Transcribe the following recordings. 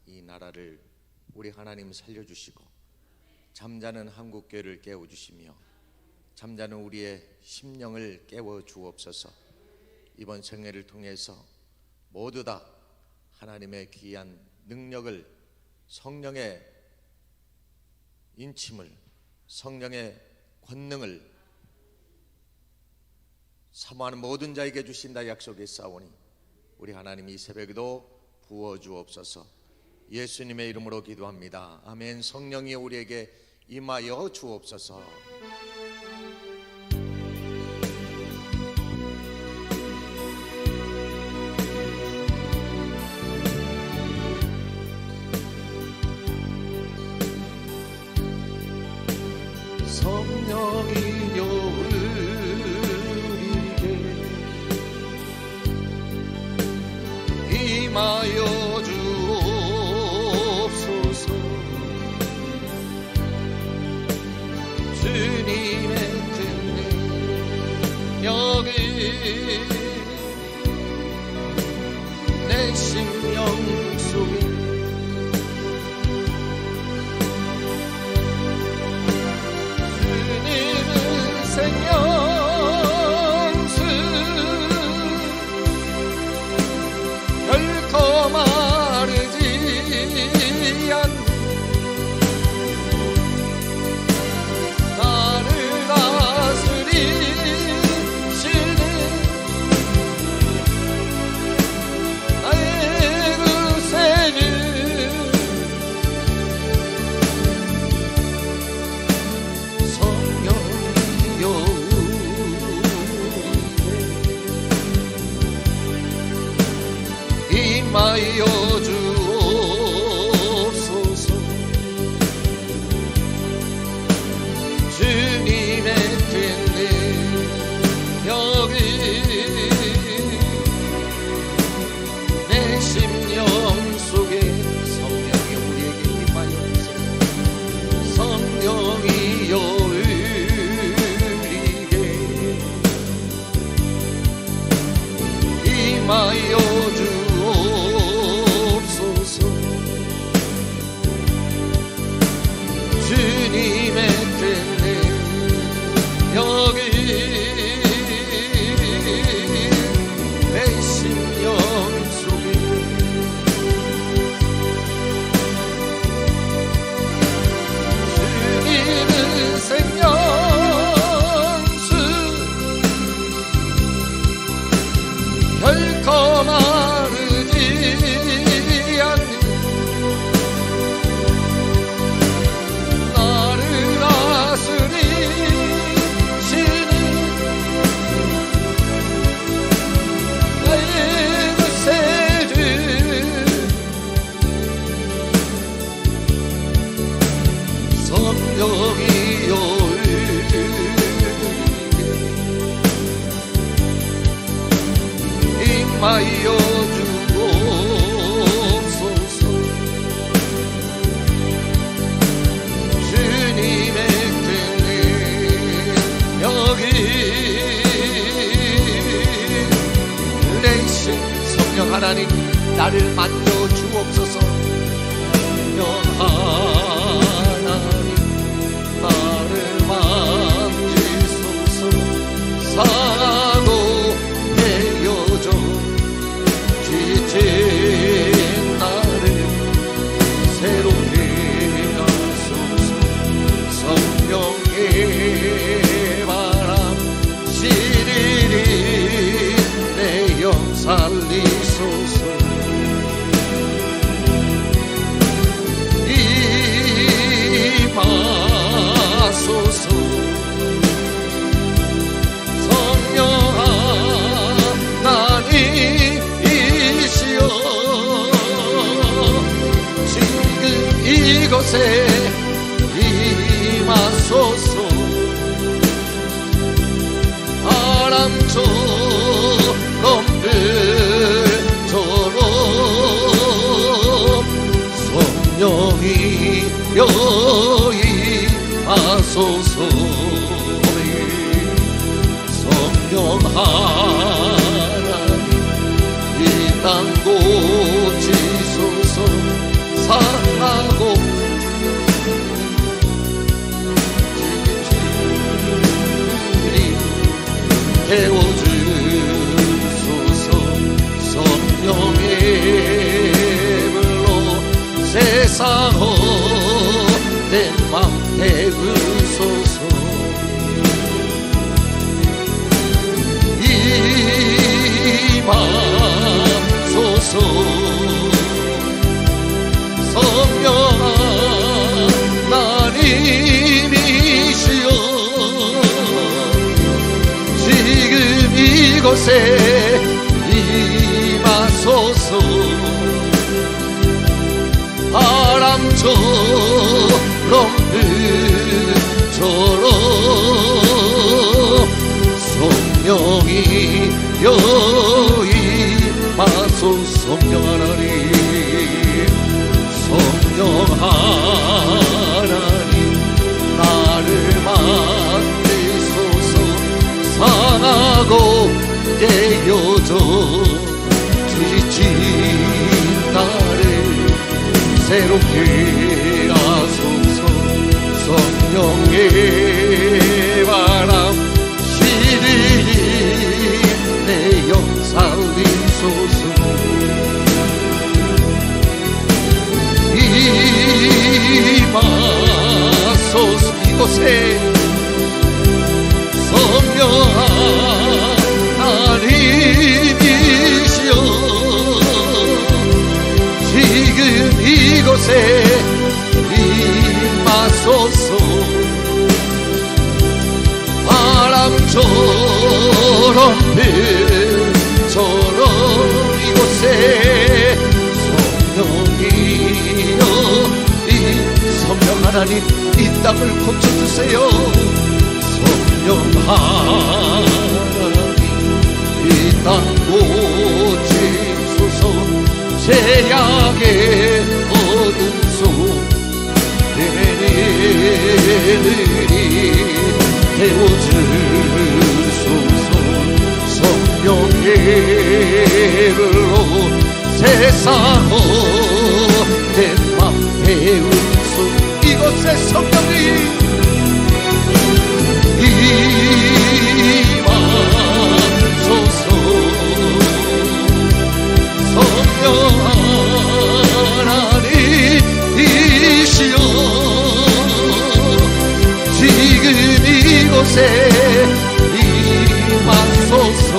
이 나라를 우리 하나님 살려주시고 잠자는 한국교회를 깨워주시며 잠자는 우리의 심령을 깨워 주옵소서. 이번 생애를 통해서 모두 다 하나님의 귀한 능력을, 성령의 인침을, 성령의 권능을 사모하는 모든 자에게 주신다 약속했사오니 우리 하나님 이 새벽에도 부어주옵소서. 예수님의 이름으로 기도합니다. 아멘. 성령이 우리에게 임하여 주옵소서. 성령이여 우리에게 임하여 주옵소서. 주님의 능력이 내 심령 속에 생명수 결코 마르지 않는 나를 다스리시는 나의 구세주 임하여 주옵소서. 주님의 능력이 내 심령 속에 성령이 우리에게 임하여 주세요. 성령이여 우리에게 임하여 주님의 능력이 내 심령 속에 주님은 생명수 결코 마르지 않는 성령이여 임하여 주옵소서. 주님의 능력이 내 심 성령 하나님 나를 만져 주옵소서. 성령 하나님 나를 만지소서. 사고 내어줘 지친 나를 새롭게 하소서. 성령의 바람 시리리 내 영 살리소서. 임하소서. 성령 하나님이시여 지금 이곳에 임하소서. 바람처럼 불처럼 성령이 임하소서. 성령 하나님 이 땅 고치소서. 사랑하고 태워주소서. 성령의 불로 세상 헛된 맘 태우소서. 임하소서. 성령 하나님이시여 지금 이곳에 임하소서. 바람처럼 불처럼 성령이여 임하소서. 성령 하나님, 성령 하나님 나를 만드소서. 상하고 깨어져 지친 나를 새롭게 하소서. 성령의 바람 시리니 내 영 살리소서. 임하소서. 이곳에 성령 하나님이시여 지금 이곳에 임하소서. 바람처럼 불처럼 이곳에 성령이여 이 성령 하나님 이 땅을 고쳐주세요. 성령 하나님 이 땅 고치소서. 죄악의 어둠 속 내면이 태워주소서. 성령의 불로 세상 헛된 맘 태우소서. 이곳에 성령이 임하소서. 성령 하나님이시여 지금 이곳에 임하소서.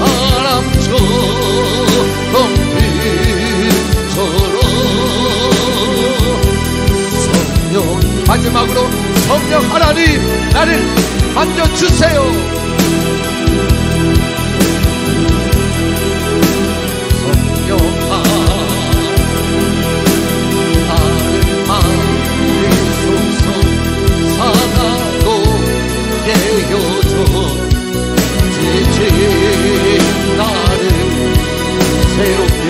바람처럼 불처럼 성령 마지막으로 성령 하나님 나를 만져주세요. 성령 나를 만지소서. 사나고 깨어져 지친 나를 새롭게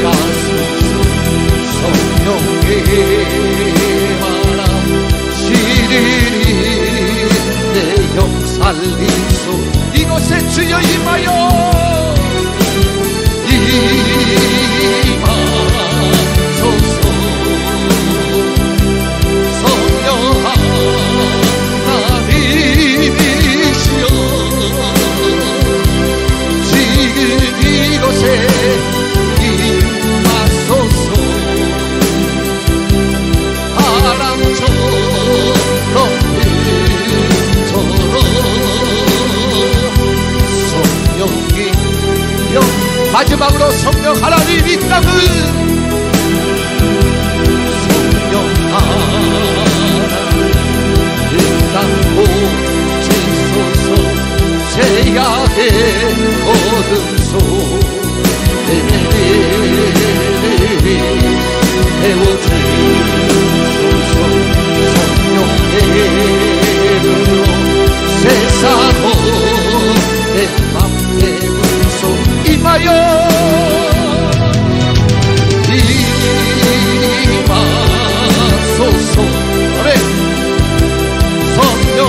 하소서. 성령의 바람 시리니 내 영 살리소. 이곳에 주여 임하여 임하소서. 성령 하나님이시여 지금 이곳에 임하소서. 바람처럼 불처럼 성령이여 마지막으로 성령 하나님 이 땅은 성령 하나님 이 땅 고치소서. 죄악의 어둠 속 내면이 태워주소서. 성령의 불로 세상 헛된 맘 태우소. 임하여 임하소서. 그래 성령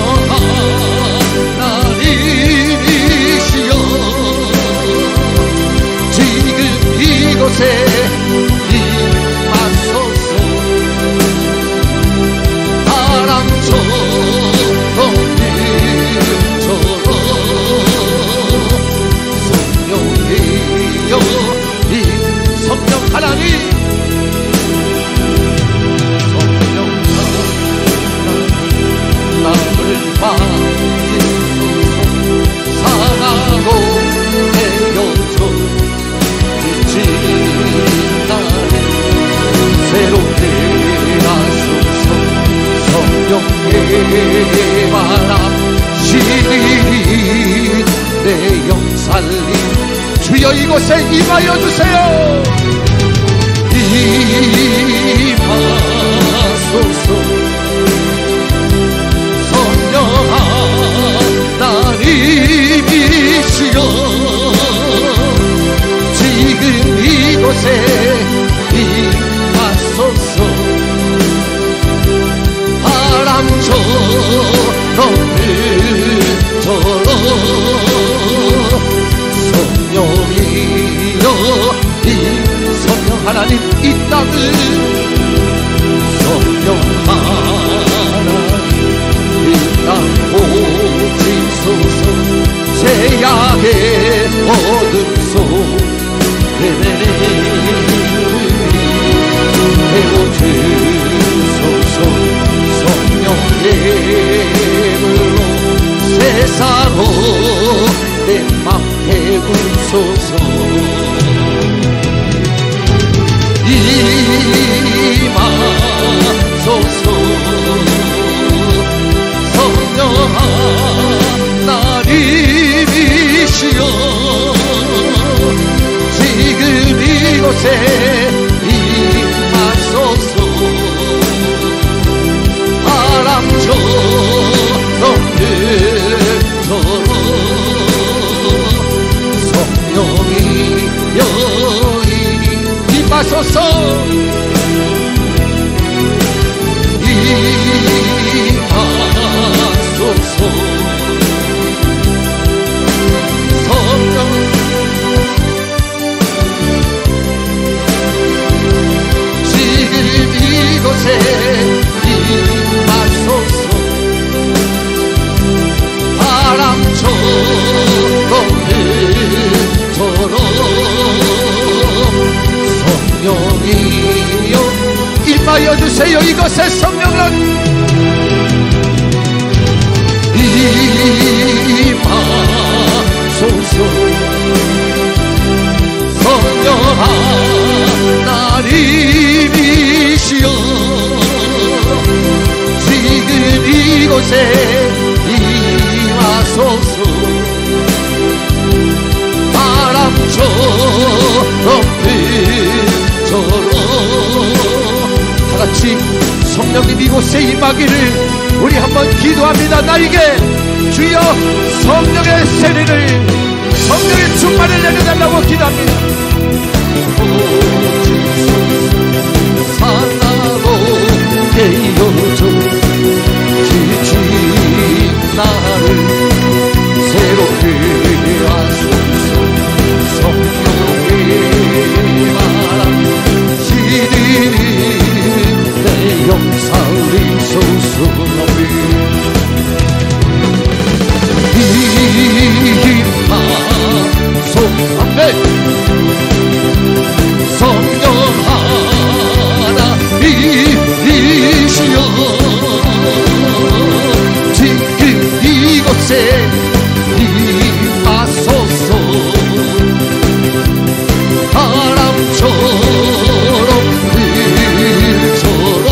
하나님이시여 나를 새롭게 하소서. 성령의 바람 시리니 내 영 살림 주여 이곳에 임하여 주세요. 임하소서. 성령 하나님이시여 지금 이곳에 임하소서. 바람처럼 불처럼 성령이여 이 성령 하나님 이 땅을 성령 하나님 이 땅 보지소서. 제약의 어둠 속에 태워주소서. 성령의 불로 세상으로 내 맘 태우소서. 임하소서. 성령 하나님이시여 지금 이곳에 임하소서. 바람처럼 불처럼 성령이여 임하소서. 임하소서. 성령 지금 이곳에 임하소서. 바람처럼 불처럼 성령이여 임하여 주세요. 이곳에 성령을 임하소서. 성령 하나님이시여 지금 이곳에 임하소서. 바람처럼 불처럼 다같이 성령님 이곳에 임하기를 우리 한번 기도합니다. 나에게 주여 성령의 세례를 성령의 충만을 내려달라고 기도합니다. 사나로 깨어줘 지친 나를 새롭게 하소서. 성령의 바람 시리니 내 영 살리소서. 아멘. 성령 하나님이시여 지금 이곳에 임하소서. 바람처럼 불처럼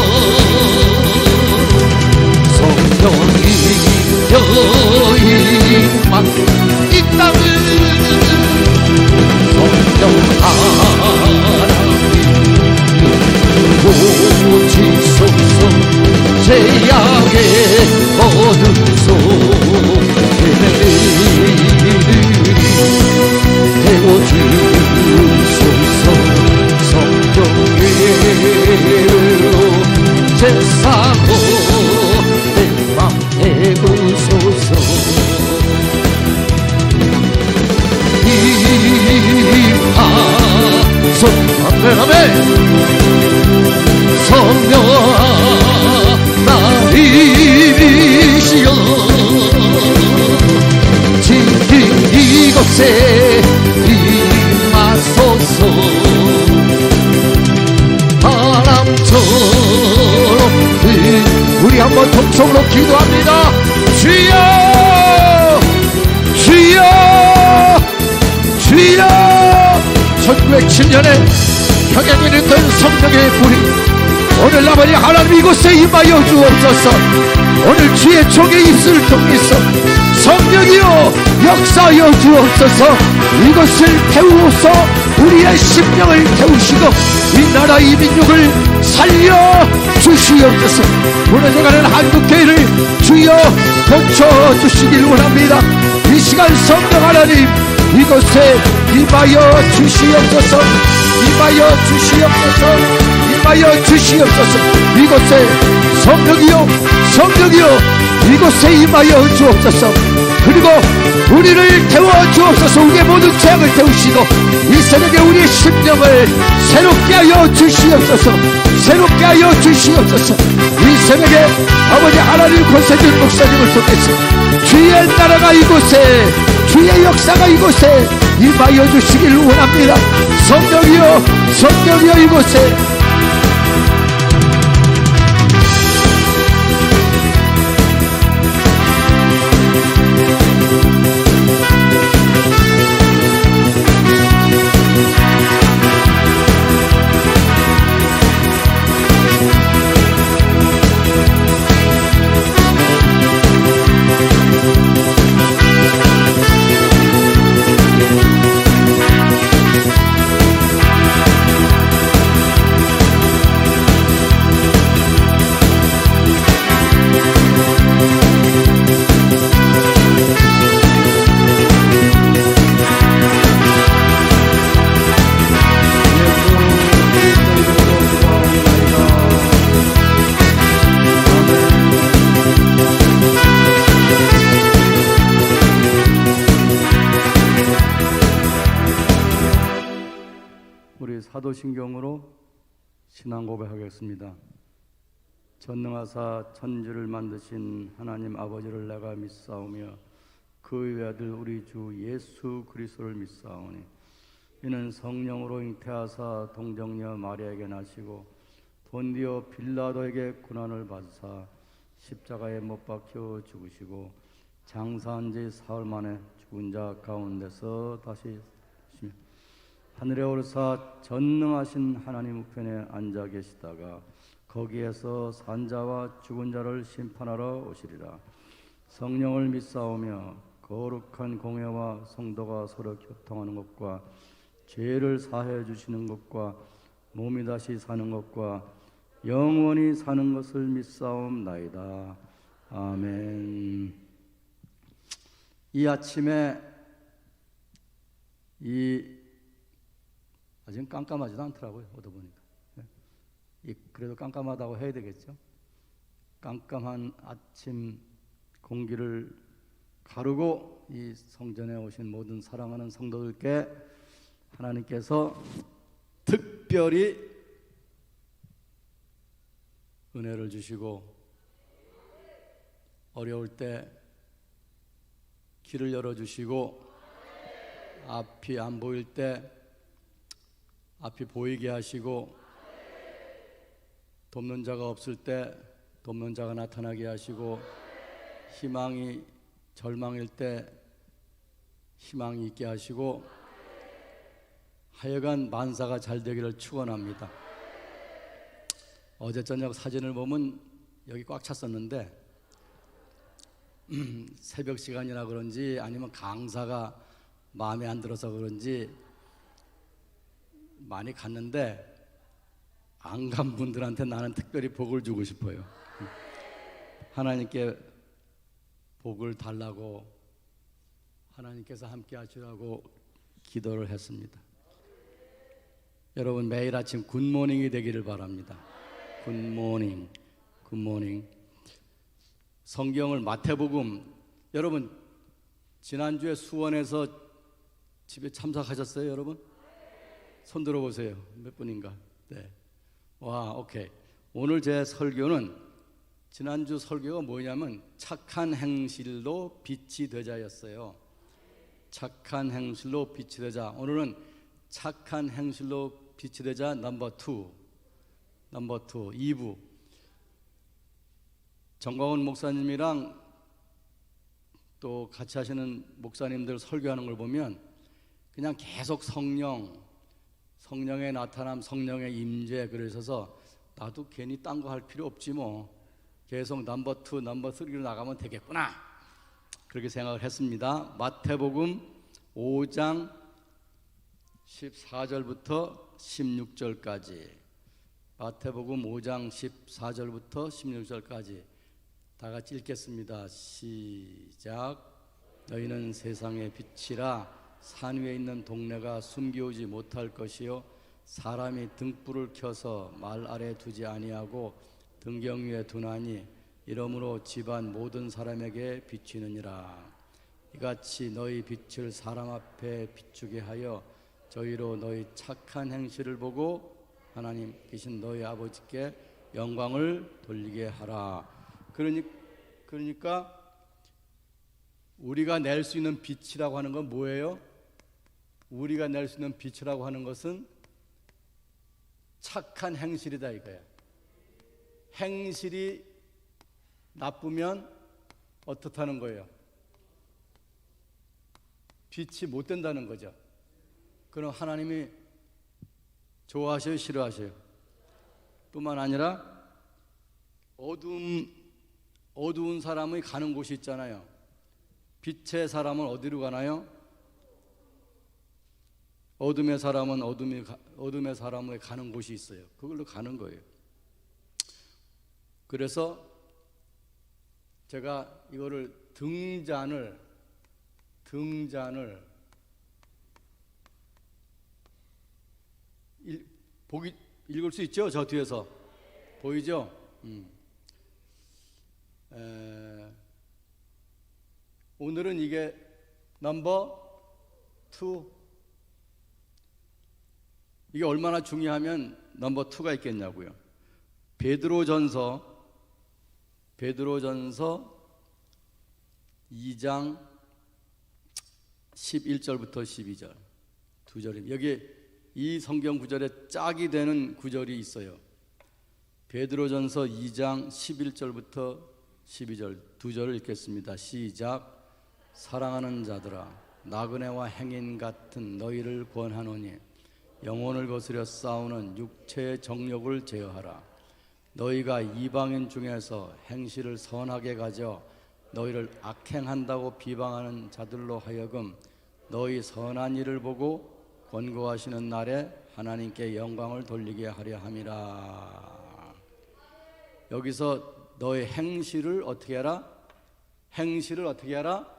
성령이여 임하 이 땅을 성령 하나님 보지소서. 제약의 어둠 속에 태워주소서. 성령의 불로 세상으로 내 맘 태우소서. 아멘 아멘. 성령 하나님이시여 지금 이곳에 임하소서. 바람처럼 우리 한번 통성으로 기도합니다. 주여 주여 주여. 전 1907년에 평양에 있던 성령의 불이 오늘 아버지 하나님 이곳에 임하여 주옵소서. 오늘 주의 종의 입술을 통해서 성령이여 역사하여 주옵소서. 이것을 태우어서 우리의 심령을 태우시고 이 나라 이 민족을 살려 주시옵소서. 무너져가는 한국교회를 주여 고쳐주시길 원합니다. 이 시간 성령 하나님 이곳에 임하여 주시옵소서. 임하여 주시옵소서. 임하여 주시옵소서. 이곳에 성령이여 성령이여 이곳에 임하여 주옵소서. 그리고 우리를 태워 주옵소서. 우리의 모든 죄악을 태우시고 이 새벽에 우리의 심령을 새롭게 하여 주시옵소서. 새롭게 하여 주시옵소서. 이 새벽에 아버지 하나님 권세준 목사님을 통해서 주의 나라가 이곳에 주의 역사가 이곳에 임하여 주시기를 원합니다. 성령이여 성령이여 이곳에 사도신경으로 신앙 고백하겠습니다. 전능하사 천지를 만드신 하나님 아버지를 내가 믿사오며 그 외아들 우리 주 예수 그리스도를 믿사오니 이는 성령으로 잉태하사 동정녀 마리아에게 나시고 본디오 빌라도에게 고난을 받으사 십자가에 못 박혀 죽으시고 장사한 지 사흘 만에 죽은 자 가운데서 다시 하늘에 오르사 전능하신 하나님 우편에 앉아 계시다가 거기에서 산자와 죽은 자를 심판하러 오시리라. 성령을 믿사오며 거룩한 공회와 성도가 서로 교통하는 것과 죄를 사해 주시는 것과 몸이 다시 사는 것과 영원히 사는 것을 믿사옵나이다. 아멘. 이 아침에 아직 깜깜하지도 않더라고요. 오다 보니까. 그래도 깜깜하다고 해야 되겠죠. 깜깜한 아침 공기를 가르고 이 성전에 오신 모든 사랑하는 성도들께 하나님께서 특별히 은혜를 주시고 어려울 때 길을 열어주시고 앞이 안 보일 때 앞이 보이게 하시고 돕는 자가 없을 때 돕는 자가 나타나게 하시고 희망이 절망일 때 희망이 있게 하시고 하여간 만사가 잘 되기를 축원합니다. 어제 저녁 사진을 보면 여기 꽉 찼었는데 새벽 시간이라 그런지 아니면 강사가 마음에 안 들어서 그런지 많이 갔는데 안 간 분들한테 나는 특별히 복을 주고 싶어요. 하나님께 복을 달라고 하나님께서 함께 하시라고 기도를 했습니다. 여러분 매일 아침 굿모닝이 되기를 바랍니다. 굿모닝, 굿모닝. 성경을 마태복음, 여러분 지난주에 수원에서 집에 참석하셨어요, 여러분? 손 들어보세요. 몇 분인가? 네. 와, 오케이. 오늘 제 설교는 지난주 설교가 뭐냐면 착한 행실로 빛이 되자였어요. 착한 행실로 빛이 되자. 오늘은 착한 행실로 빛이 되자 넘버 2부. 정광훈 목사님이랑 또 같이 하시는 목사님들 설교하는 걸 보면 그냥 계속 성령, 성령의 나타남, 성령의 임재, 그러셔서 나도 괜히 딴 거 할 필요 없지 뭐, 계속 넘버 2, 넘버 3로 나가면 되겠구나, 그렇게 생각을 했습니다. 마태복음 5장 14절부터 16절까지, 마태복음 5장 14절부터 16절까지 다 같이 읽겠습니다. 시작. 너희는 세상의 빛이라. 산 위에 있는 동네가 숨겨오지 못할 것이요, 사람이 등불을 켜서 말 아래 두지 아니하고 등경 위에 두나니 이러므로 집안 모든 사람에게 비치느니라. 이같이 너희 빛을 사람 앞에 비추게 하여 저희로 너희 착한 행실을 보고 하나님께신 너희 아버지께 영광을 돌리게 하라. 그러니까 우리가 낼 수 있는 빛이라고 하는 건 뭐예요? 우리가 낼 수 있는 빛이라고 하는 것은 착한 행실이다 이거야. 행실이 나쁘면 어떻다는 거예요? 빛이 못 된다는 거죠. 그럼 하나님이 좋아하셔요, 싫어하셔요? 뿐만 아니라 어두운 사람이 가는 곳이 있잖아요. 빛의 사람은 어디로 가나요? 어둠의 사람은 어둠의 사람에 가는 곳이 있어요. 그걸로 가는 거예요. 그래서 제가 이거를 등잔을 읽을 수 있죠? 저 뒤에서 보이죠? 오늘은 이게 넘버 2. 이게 얼마나 중요하면 넘버 2가 있겠냐고요. 베드로전서 2장 11절부터 12절 두 절입니다. 여기 이 성경 구절에 짝이 되는 구절이 있어요. 베드로전서 2장 11절부터 12절 두 절을 읽겠습니다. 시작. 사랑하는 자들아, 나그네와 행인 같은 너희를 권하노니 영혼을 거스려 싸우는 육체의 정욕을 제어하라. 너희가 이방인 중에서 행실을 선하게 가져 너희를 악행한다고 비방하는 자들로 하여금 너희 선한 일을 보고 권고하시는 날에 하나님께 영광을 돌리게 하려 함이라. 여기서 너의 행실을 어떻게 하라? 행실을 어떻게 하라?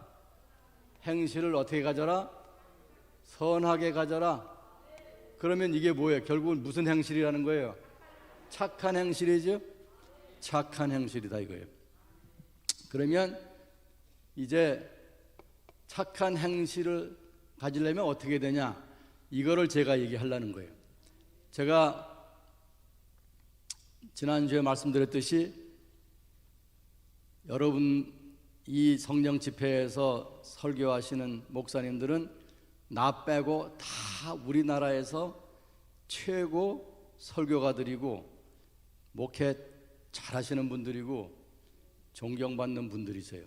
행실을 어떻게 가져라? 선하게 가져라. 그러면 이게 뭐예요? 결국은 무슨 행실이라는 거예요? 착한 행실이죠? 착한 행실이다 이거예요. 그러면 이제 착한 행실을 가지려면 어떻게 되냐? 이거를 제가 얘기하려는 거예요. 제가 지난주에 말씀드렸듯이 여러분 이 성령 집회에서 설교하시는 목사님들은 나 빼고 다 우리나라에서 최고 설교가들이고 목회 잘하시는 분들이고 존경받는 분들이세요.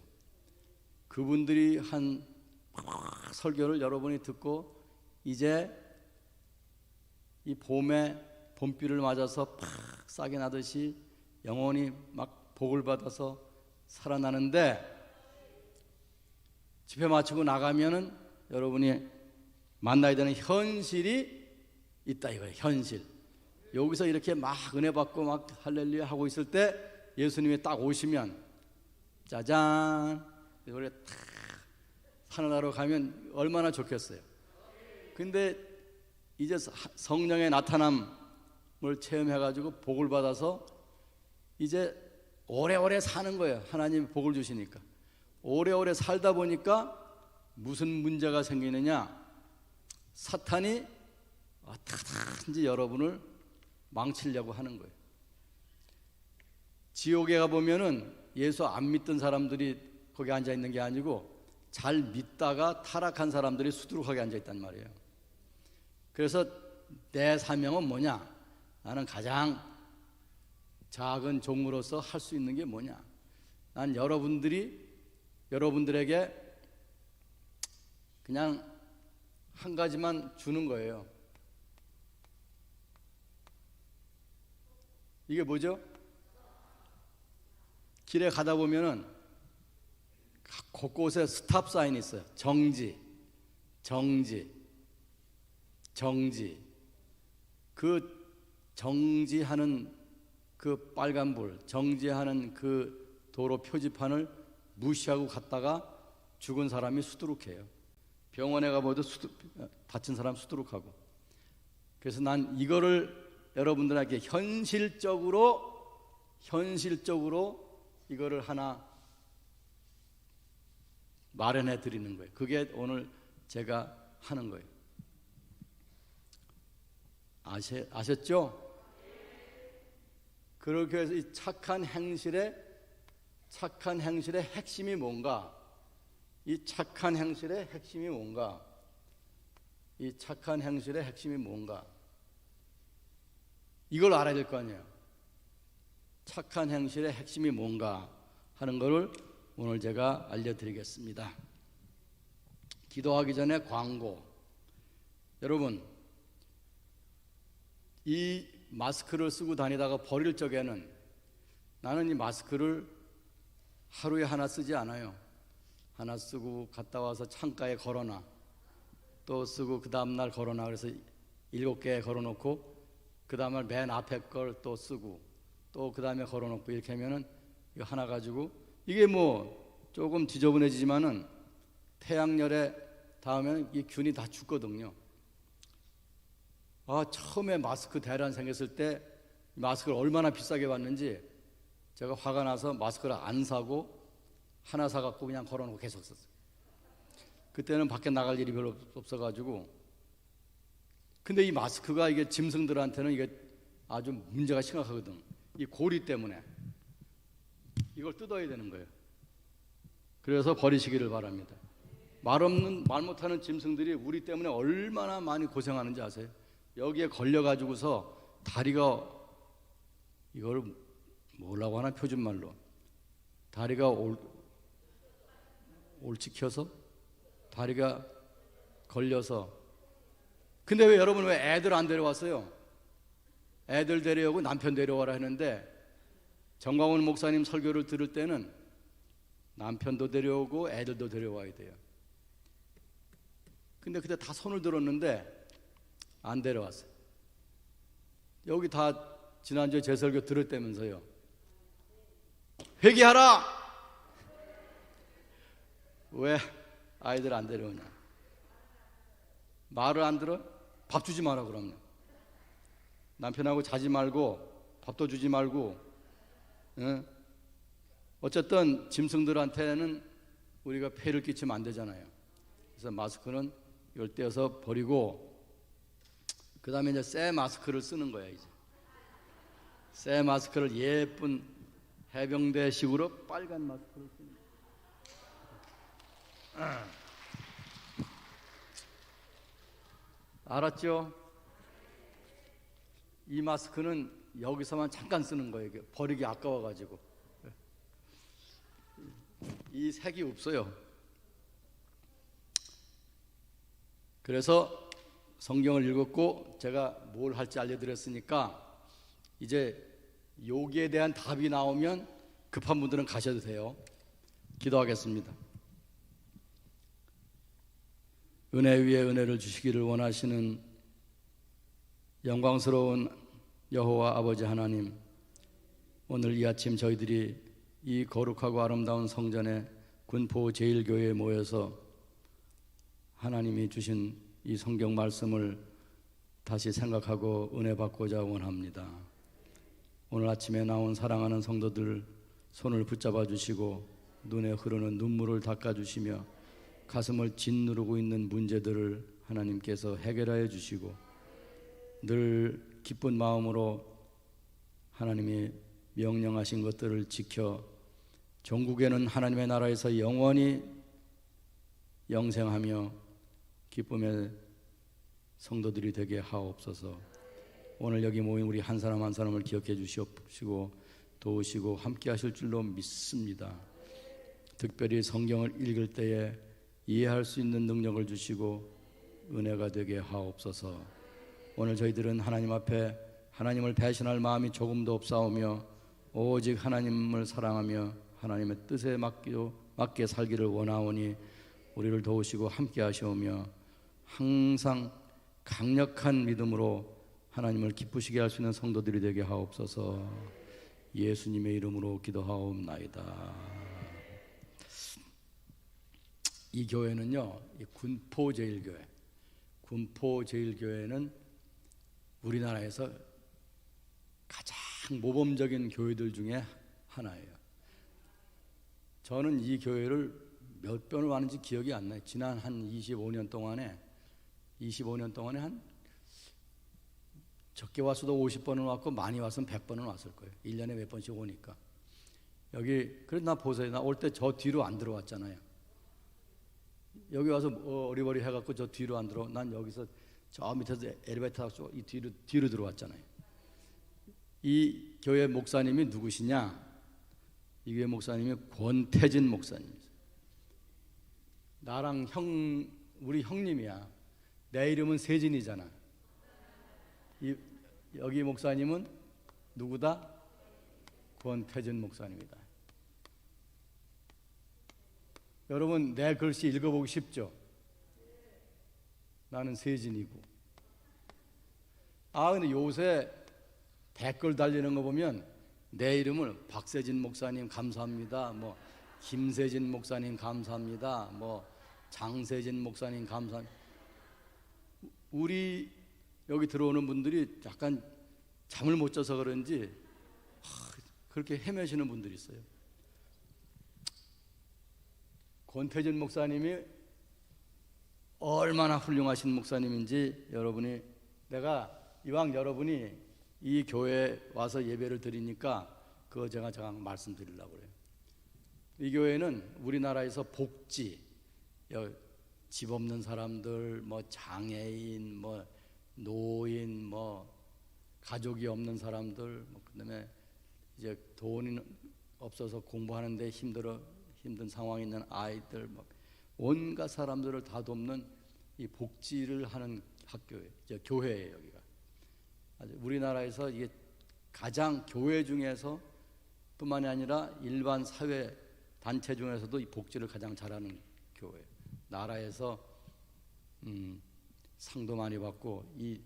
그분들이 한 설교를 여러분이 듣고 이제 이 봄에 봄비를 맞아서 팍 싹이 나듯이 영혼이 막 복을 받아서 살아나는데 집회 마치고 나가면은 여러분이 만나야 되는 현실이 있다 이거예요. 현실. 여기서 이렇게 막 은혜 받고 막 할렐루야 하고 있을 때 예수님이 딱 오시면 짜잔 이렇게 탁 하늘나라로 가면 얼마나 좋겠어요. 근데 이제 성령의 나타남을 체험해가지고 복을 받아서 이제 오래오래 사는 거예요. 하나님이 복을 주시니까. 오래오래 살다 보니까 무슨 문제가 생기느냐? 사탄이 어떻게든지 여러분을 망치려고 하는 거예요. 지옥에 가보면은 예수 안 믿던 사람들이 거기 앉아 있는 게 아니고 잘 믿다가 타락한 사람들이 수두룩하게 앉아 있단 말이에요. 그래서 내 사명은 뭐냐? 나는 가장 작은 종으로서 할 수 있는 게 뭐냐? 난 여러분들에게 그냥 한 가지만 주는 거예요. 이게 뭐죠? 길에 가다 보면은 곳곳에 스탑 사인이 있어요. 정지, 정지, 정지. 그 정지하는 그 빨간불, 정지하는 그 도로 표지판을 무시하고 갔다가 죽은 사람이 수두룩해요. 병원에 가봐도 다친 사람 수두룩하고. 그래서 난 이거를 여러분들에게 현실적으로 이거를 하나 마련해 드리는 거예요. 그게 오늘 제가 하는 거예요. 아셨죠? 그렇게 해서 이 착한 행실의 핵심이 뭔가? 이 착한 행실의 핵심이 뭔가? 이 착한 행실의 핵심이 뭔가? 이걸 알아야 될 거 아니에요. 착한 행실의 핵심이 뭔가 하는 것을 오늘 제가 알려드리겠습니다. 기도하기 전에 광고. 여러분, 이 마스크를 쓰고 다니다가 버릴 적에는 나는 이 마스크를 하루에 하나 쓰지 않아요. 하나 쓰고 갔다 와서 창가에 걸어놔. 또 쓰고 그 다음날 걸어놔. 그래서 7개 걸어놓고 그 다음날 맨 앞에 걸 또 쓰고 또 그 다음에 걸어놓고 이렇게 하면은 이거 하나 가지고 이게 뭐 조금 지저분해지지만은 태양열에 닿으면 이 균이 다 죽거든요. 처음에 마스크 대란 생겼을 때 마스크를 얼마나 비싸게 받는지 제가 화가 나서 마스크를 안 사고 하나 사갖고 그냥 걸어놓고 계속 썼어요. 그때는 밖에 나갈 일이 별로 없어가지고. 근데 이 마스크가 이게 짐승들한테는 이게 아주 문제가 심각하거든. 이 고리 때문에 이걸 뜯어야 되는 거예요. 그래서 버리시기를 바랍니다. 말 못하는 짐승들이 우리 때문에 얼마나 많이 고생하는지 아세요? 여기에 걸려가지고서 다리가 이걸 뭐라고 하나 표준말로 다리가 올치켜서 다리가 걸려서. 근데 왜 여러분 왜 애들 안 데려왔어요? 애들 데려오고 남편 데려와라 했는데 정광훈 목사님 설교를 들을 때는 남편도 데려오고 애들도 데려와야 돼요. 근데 그때 다 손을 들었는데 안 데려왔어요. 여기 다 지난주에 제 설교 들을 때면서요. 회개하라! 왜 아이들 안 데려오냐? 말을 안 들어? 밥 주지 마라 그러면. 남편하고 자지 말고 밥도 주지 말고. 어쨌든 짐승들한테는 우리가 폐를 끼치면 안 되잖아요. 그래서 마스크는 이걸 떼어서 버리고 그 다음에 이제 새 마스크를 쓰는 거야. 이제 새 마스크를 예쁜 해병대식으로 빨간 마스크를 쓰는 거야. 알았죠? 이 마스크는 여기서만 잠깐 쓰는 거예요. 버리기 아까워가지고. 이 색이 없어요. 그래서 성경을 읽었고 제가 뭘 할지 알려드렸으니까 이제 여기에 대한 답이 나오면 급한 분들은 가셔도 돼요. 기도하겠습니다. 은혜 위에 은혜를 주시기를 원하시는 영광스러운 여호와 아버지 하나님, 오늘 이 아침 저희들이 이 거룩하고 아름다운 성전에 군포 제1교회에 모여서 하나님이 주신 이 성경 말씀을 다시 생각하고 은혜 받고자 원합니다. 오늘 아침에 나온 사랑하는 성도들 손을 붙잡아 주시고 눈에 흐르는 눈물을 닦아 주시며 가슴을 짓누르고 있는 문제들을 하나님께서 해결하여 주시고 늘 기쁜 마음으로 하나님이 명령하신 것들을 지켜 종국에는 하나님의 나라에서 영원히 영생하며 기쁨의 성도들이 되게 하옵소서. 오늘 여기 모인 우리 한 사람 한 사람을 기억해 주시옵시고 도우시고 함께 하실 줄로 믿습니다. 특별히 성경을 읽을 때에 이해할 수 있는 능력을 주시고 은혜가 되게 하옵소서. 오늘 저희들은 하나님 앞에 하나님을 배신할 마음이 조금도 없사오며 오직 하나님을 사랑하며 하나님의 뜻에 맞게 살기를 원하오니 우리를 도우시고 함께 하시오며 항상 강력한 믿음으로 하나님을 기쁘시게 할 수 있는 성도들이 되게 하옵소서. 예수님의 이름으로 기도하옵나이다. 이 교회는요, 이 군포제일교회, 군포제일교회는 우리나라에서 가장 모범적인 교회들 중에 하나예요. 저는 이 교회를 몇 번을 왔는지 기억이 안 나요. 지난 한 25년 동안에 한 적게 왔어도 50번은 왔고 많이 왔으면 100번은 왔을 거예요. 1년에 몇 번씩 오니까. 여기 그래도 나 보세요. 나 올 때 저 뒤로 안 들어왔잖아요. 여기 와서 어리버리 해갖고 저 뒤로 안 들어. 난 여기서 저 밑에서 엘리베이터 타고 이 뒤로 들어왔잖아요. 이 교회 목사님이 누구시냐? 이 교회 목사님이 권태진 목사님입니다. 나랑 우리 형님이야. 내 이름은 세진이잖아. 여기 목사님은 누구다? 권태진 목사님이다. 여러분, 내 글씨 읽어보기 쉽죠? 나는 세진이고. 근데 요새 댓글 달리는 거 보면 내 이름을 박세진 목사님 감사합니다, 뭐 김세진 목사님 감사합니다, 뭐 장세진 목사님 감사합니다. 우리 여기 들어오는 분들이 약간 잠을 못 자서 그런지 그렇게 헤매시는 분들이 있어요. 권태진 목사님이 얼마나 훌륭하신 목사님인지 내가 이왕 여러분이 이 교회에 와서 예배를 드리니까 그거 제가 말씀드리려고 그래요. 이 교회는 우리나라에서 복지, 집 없는 사람들, 뭐 장애인, 뭐 노인, 뭐 가족이 없는 사람들, 그다음에 이제 돈이 없어서 공부하는데 힘든 상황에 있는 아이들, 온갖 사람들을 다 돕는 이 복지를 하는 교회예요. 여기가 우리나라에서 이게 가장 교회 중에서 뿐만이 아니라 일반 사회 단체 중에서도 이 복지를 가장 잘하는 교회. 나라에서 상도 많이 받고, 이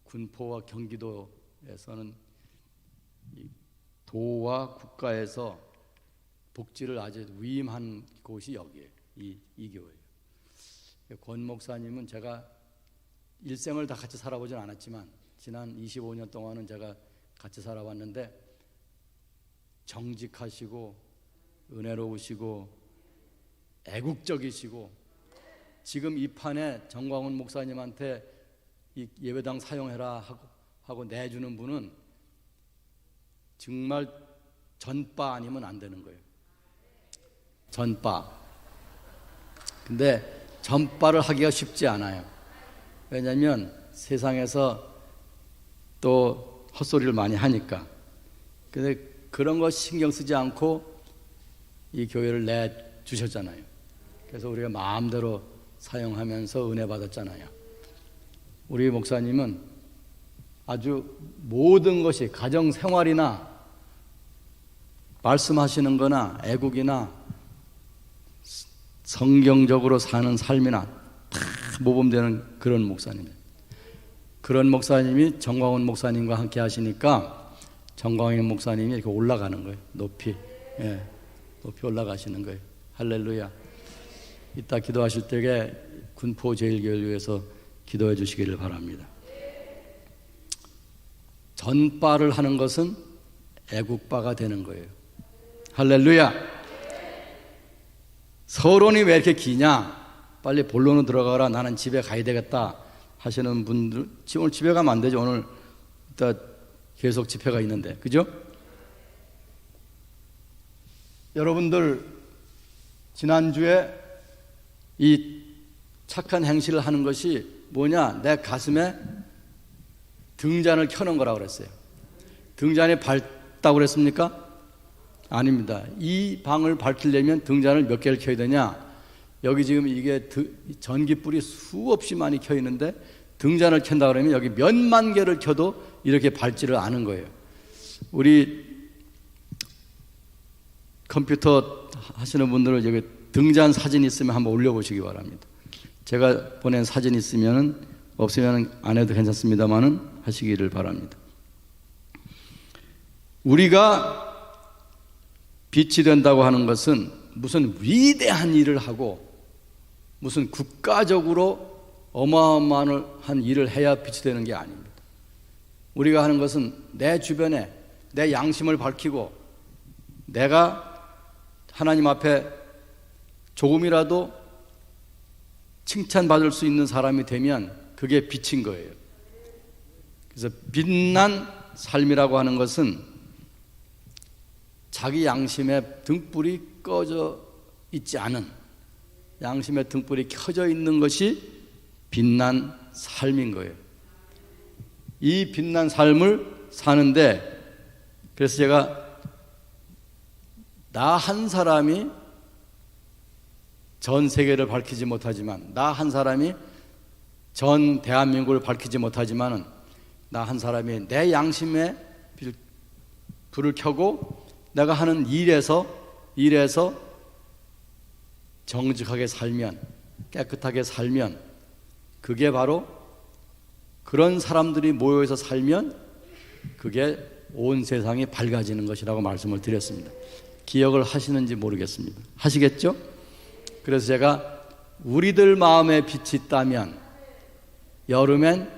군포와 경기도에서는 이 도와 국가에서 복지를 아주 위임한 곳이 여기에요. 이 교회예요. 권 목사님은 제가 일생을 다 같이 살아보진 않았지만 지난 25년 동안은 제가 같이 살아왔는데 정직하시고 은혜로우시고 애국적이시고, 지금 이 판에 정광훈 목사님한테 이 예배당 사용해라 하고 내주는 분은 정말 전빠 아니면 안 되는 거예요. 전빠. 근데 전빠를 하기가 쉽지 않아요. 왜냐하면 세상에서 또 헛소리를 많이 하니까. 근데 그런 거 신경 쓰지 않고 이 교회를 내주셨잖아요. 그래서 우리가 마음대로 사용하면서 은혜 받았잖아요. 우리 목사님은 아주 모든 것이 가정생활이나 말씀하시는 거나 애국이나 성경적으로 사는 삶이나 다 모범되는 그런 목사님이에요. 그런 목사님이 정광훈 목사님과 함께 하시니까 정광훈 목사님이 이렇게 올라가는 거예요. 높이 올라가시는 거예요. 할렐루야. 이따 기도하실 때에 군포제일교회를 위해서 기도해 주시기를 바랍니다. 전바를 하는 것은 애국바가 되는 거예요. 할렐루야. 서론이 왜 이렇게 기냐? 빨리 본론으로 들어가라. 나는 집에 가야 되겠다 하시는 분들, 오늘 집에 가면 안 되죠. 오늘 이따 계속 집회가 있는데, 그죠? 여러분들 지난주에 이 착한 행실을 하는 것이 뭐냐? 내 가슴에 등잔을 켜는 거라고 그랬어요. 등잔이 밝다고 그랬습니까? 아닙니다. 이 방을 밝히려면 등잔을 몇 개를 켜야 되냐? 여기 지금 이게 전기불이 수없이 많이 켜 있는데 등잔을 켠다 그러면 여기 몇만 개를 켜도 이렇게 밝지를 않은 거예요. 우리 컴퓨터 하시는 분들은 여기 등잔 사진 있으면 한번 올려보시기 바랍니다. 제가 보낸 사진 있으면, 없으면 안 해도 괜찮습니다만은 하시기를 바랍니다. 우리가 빛이 된다고 하는 것은 무슨 위대한 일을 하고 무슨 국가적으로 어마어마한 일을 해야 빛이 되는 게 아닙니다. 우리가 하는 것은 내 주변에 내 양심을 밝히고 내가 하나님 앞에 조금이라도 칭찬받을 수 있는 사람이 되면 그게 빛인 거예요. 그래서 빛난 삶이라고 하는 것은 자기 양심의 등불이 꺼져 있지 않은, 양심의 등불이 켜져 있는 것이 빛난 삶인 거예요. 이 빛난 삶을 사는데, 그래서 제가 나 한 사람이 전 세계를 밝히지 못하지만, 나 한 사람이 전 대한민국을 밝히지 못하지만은, 나 한 사람이 내 양심에 불을 켜고 내가 하는 일에서 정직하게 살면, 깨끗하게 살면, 그게 바로 그런 사람들이 모여서 살면 그게 온 세상이 밝아지는 것이라고 말씀을 드렸습니다. 기억을 하시는지 모르겠습니다. 하시겠죠? 그래서 제가 우리들 마음에 빛이 있다면 여름엔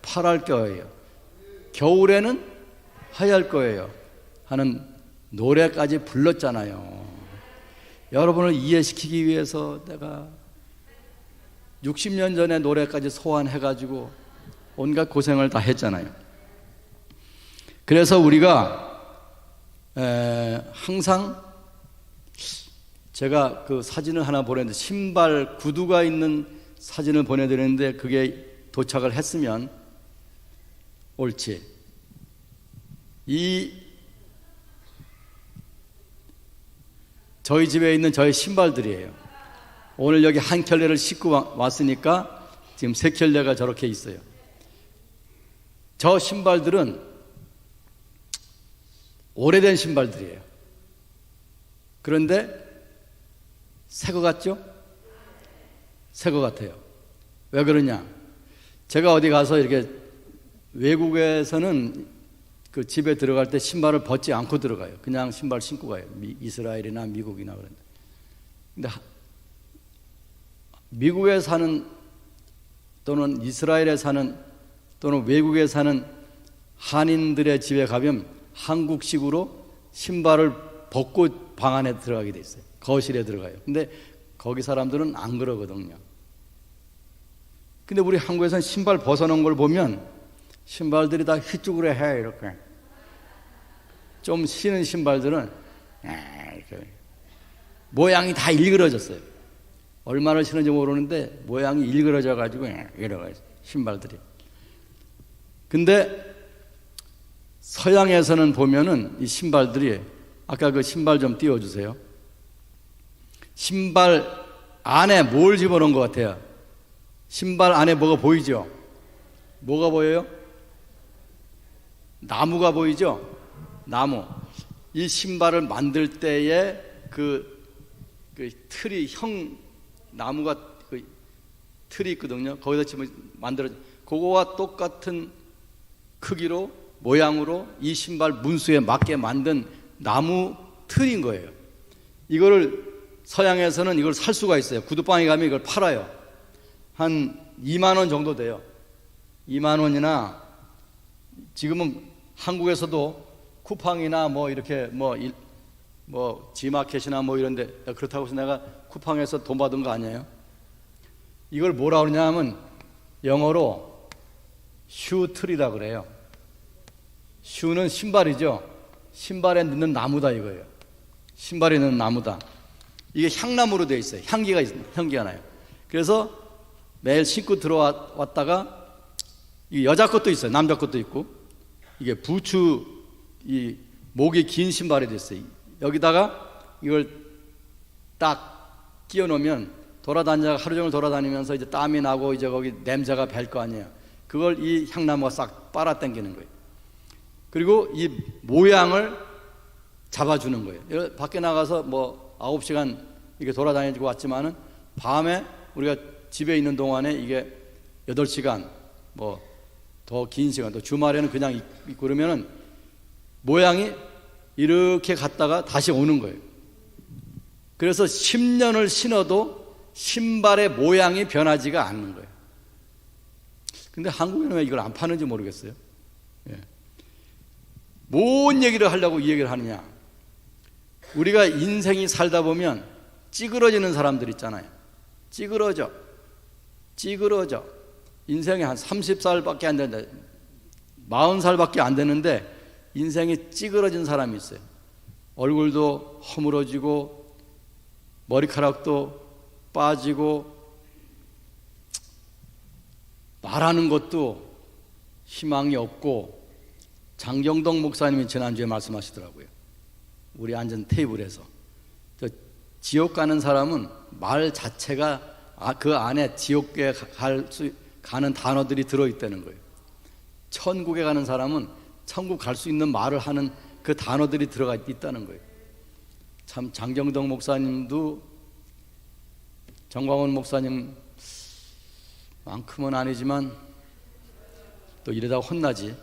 파랄 거예요, 겨울에는 하얄 거예요 하는 노래까지 불렀잖아요. 여러분을 이해시키기 위해서 내가 60년 전에 노래까지 소환해가지고 온갖 고생을 다 했잖아요. 그래서 우리가 항상, 제가 그 사진을 하나 보냈는데, 신발 구두가 있는 사진을 보내드렸는데 그게 도착을 했으면 옳지. 저희 집에 있는 저희 신발들이에요. 오늘 여기 한 켤레를 싣고 왔으니까 지금 세 켤레가 저렇게 있어요. 저 신발들은 오래된 신발들이에요. 그런데 새 거 같죠? 새 거 같아요. 왜 그러냐? 제가 어디 가서 이렇게, 외국에서는 그 집에 들어갈 때 신발을 벗지 않고 들어가요. 그냥 신발 신고 가요. 이스라엘이나 미국이나 그런데. 근데 미국에 사는, 또는 이스라엘에 사는, 또는 외국에 사는 한인들의 집에 가면 한국식으로 신발을 벗고 방 안에 들어가게 돼 있어요. 거실에 들어가요. 근데 거기 사람들은 안 그러거든요. 근데 우리 한국에서는 신발 벗어놓은 걸 보면 신발들이 다 휘쭉으로 해. 이렇게 좀 신은 신발들은 이렇게 모양이 다 일그러졌어요. 얼마나 신은지 모르는데 모양이 일그러져 가지고 이래가지고 신발들이. 근데 서양에서는 보면은 이 신발들이, 아까 그 신발 좀 띄워주세요. 신발 안에 뭘 집어넣은 것 같아요? 신발 안에 뭐가 보이죠? 뭐가 보여요? 나무가 보이죠? 나무. 이 신발을 만들 때에 그 틀이, 나무가 그 틀이 있거든요. 거기다 지금 만들어져. 그거와 똑같은 크기로, 모양으로 이 신발 문수에 맞게 만든 나무 틀인 거예요. 이거를 서양에서는 이걸 살 수가 있어요. 구두방에 가면 이걸 팔아요. 한 2만 원 정도 돼요. 2만 원이나, 지금은 한국에서도 쿠팡이나 뭐 이렇게 뭐 지마켓이나 뭐 이런데, 그렇다고 해서 내가 쿠팡에서 돈 받은 거 아니에요. 이걸 뭐라 그러냐 하면 영어로 슈트리라 그래요. 슈는 신발이죠. 신발에 넣는 나무다 이거예요. 신발에 넣는 나무다. 이게 향나무로 되어 있어요. 향기가 나요. 그래서 매일 신고 들어왔다가, 이 여자 것도 있어요. 남자 것도 있고. 이게 부츠, 이 목이 긴 신발이 됐어요. 여기다가 이걸 딱 끼워 놓으면 하루 종일 돌아다니면서 이제 땀이 나고 이제 거기 냄새가 밸 거 아니에요. 그걸 이 향나무가 싹 빨아당기는 거예요. 그리고 이 모양을 잡아주는 거예요. 밖에 나가서 뭐 9시간 이렇게 돌아다니고 왔지만은 밤에 우리가 집에 있는 동안에 이게 8시간 뭐 더 긴 시간, 또 주말에는 그냥 있고 그러면은 모양이 이렇게 갔다가 다시 오는 거예요. 그래서 10년을 신어도 신발의 모양이 변하지가 않는 거예요. 근데 한국에는 왜 이걸 안 파는지 모르겠어요. 예. 뭔 얘기를 하려고 이 얘기를 하느냐. 우리가 인생이 살다 보면 찌그러지는 사람들 있잖아요. 찌그러져. 인생이 한 30살밖에 안 되는데 40살밖에 안 되는데 인생이 찌그러진 사람이 있어요. 얼굴도 허물어지고 머리카락도 빠지고 말하는 것도 희망이 없고, 장경덕 목사님이 지난주에 말씀하시더라고요. 우리 앉은 테이블에서 지옥 가는 사람은 말 자체가 그 안에 지옥에 가는 단어들이 들어있다는 거예요. 천국에 가는 사람은 천국 갈 수 있는 말을 하는 그 단어들이 들어가 있다는 거예요. 참 장경덕 목사님도 정광훈 목사님 만큼은 아니지만 또 이러다가 혼나지.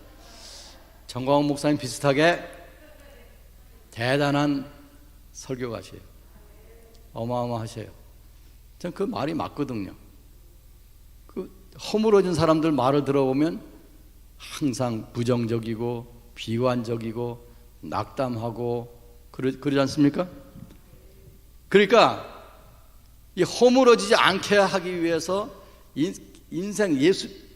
정광훈 목사님 비슷하게 대단한 설교가시에요. 어마어마하세요. 전 그 말이 맞거든요. 그 허물어진 사람들 말을 들어보면 항상 부정적이고 비관적이고 낙담하고 그러지 않습니까? 그러니까 이 허물어지지 않게 하기 위해서 인생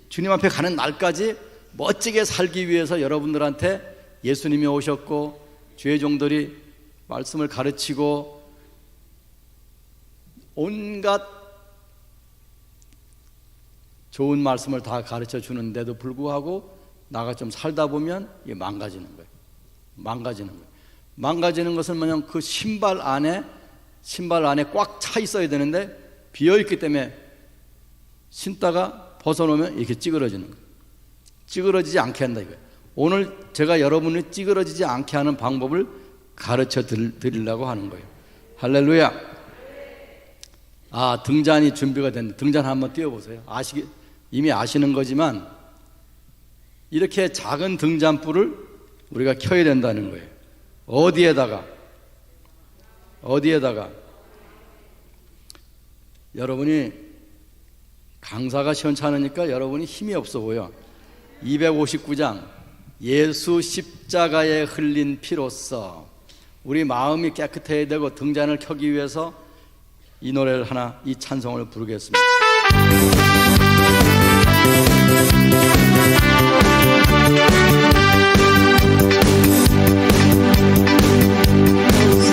주님 앞에 가는 날까지 멋지게 살기 위해서 여러분들한테 예수님이 오셨고 주의 종들이 말씀을 가르치고 온갖 좋은 말씀을 다 가르쳐 주는데도 불구하고 나가 좀 살다 보면 이게 망가지는 거예요. 망가지는 것은 뭐냐면 그 신발 안에 꽉 차 있어야 되는데 비어 있기 때문에 신다가 벗어놓으면 이렇게 찌그러지는 거예요. 찌그러지지 않게 한다 이거예요. 오늘 제가 여러분이 찌그러지지 않게 하는 방법을 가르쳐 드리려고 하는 거예요. 할렐루야. 등잔이 준비가 됐는데 등잔 한번 띄워보세요. 이미 아시는 거지만 이렇게 작은 등잔불을 우리가 켜야 된다는 거예요. 어디에다가 여러분이 강사가 시원찮으니까 여러분이 힘이 없어 보여. 259장 예수 십자가에 흘린 피로써 우리 마음이 깨끗해야 되고 등잔을 켜기 위해서 이 노래를 이 찬송을 부르겠습니다.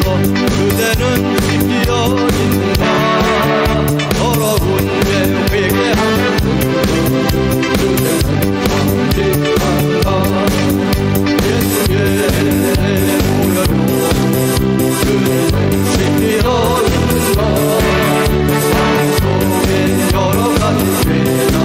그대는 비어있는가 더러운 데 회개하는 그대는 정직한가 예수의 보혈로 그대는 비어있는가 속에 여러 가지 죄나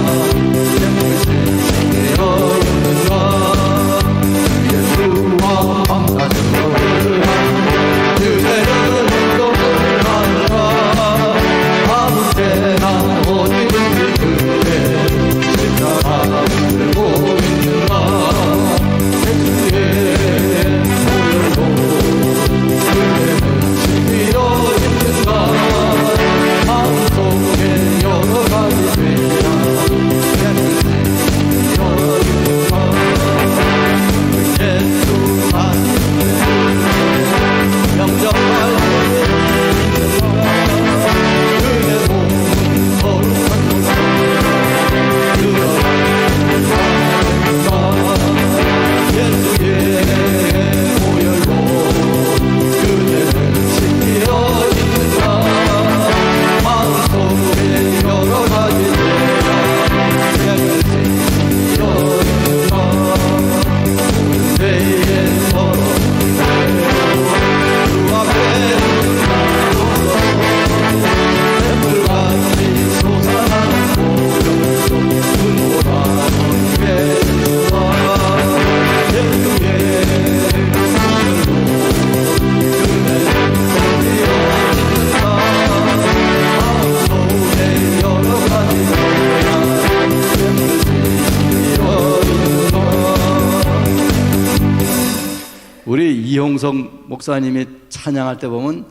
이홍석 목사님이 찬양할 때 보면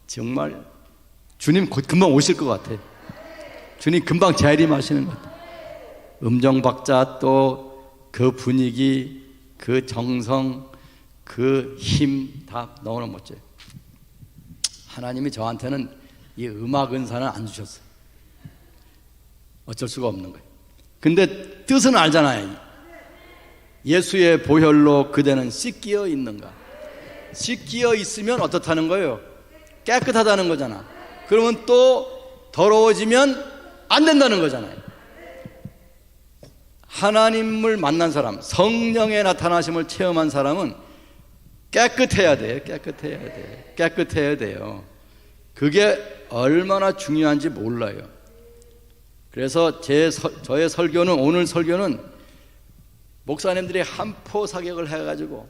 정말 주님 곧 금방 오실 것 같아. 주님 금방 재림하시는 것 같아. 음정 박자, 또 그 분위기, 그 정성, 그 힘 다 너무나 멋져요. 하나님이 저한테는 이 음악 은사는 안 주셨어요. 어쩔 수가 없는 거예요. 근데 뜻은 알잖아요. 예수의 보혈로 그대는 씻기어 있는가. 씻기어 있으면 어떻다는 거예요? 깨끗하다는 거잖아. 그러면 또 더러워지면 안 된다는 거잖아요. 하나님을 만난 사람, 성령의 나타나심을 체험한 사람은 깨끗해야 돼요. 깨끗해야 돼요. 깨끗해야 돼요. 그게 얼마나 중요한지 몰라요. 그래서 저의 설교는, 오늘 설교는 목사님들이 한포 사격을 해가지고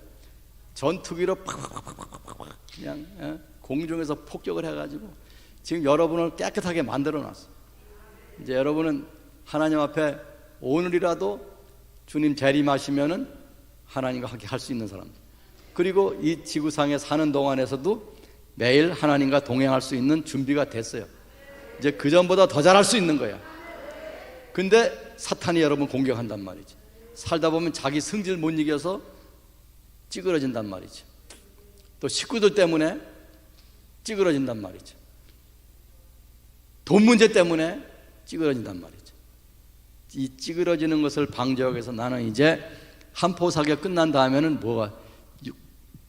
전투기로 팍팍팍팍 그냥 공중에서 폭격을 해가지고 지금 여러분을 깨끗하게 만들어 놨어요. 이제 여러분은 하나님 앞에 오늘이라도 주님 재림하시면은 하나님과 함께 할 수 있는 사람들, 그리고 이 지구상에 사는 동안에서도 매일 하나님과 동행할 수 있는 준비가 됐어요. 이제 그 전보다 더 잘할 수 있는 거야. 근데 사탄이 여러분 공격한단 말이지. 살다 보면 자기 성질 못 이겨서 찌그러진단 말이지. 또 식구들 때문에 찌그러진단 말이지. 돈 문제 때문에 찌그러진단 말이지. 이 찌그러지는 것을 방지하기 위해서 나는 이제 한포 사격 끝난 다음에는 뭐가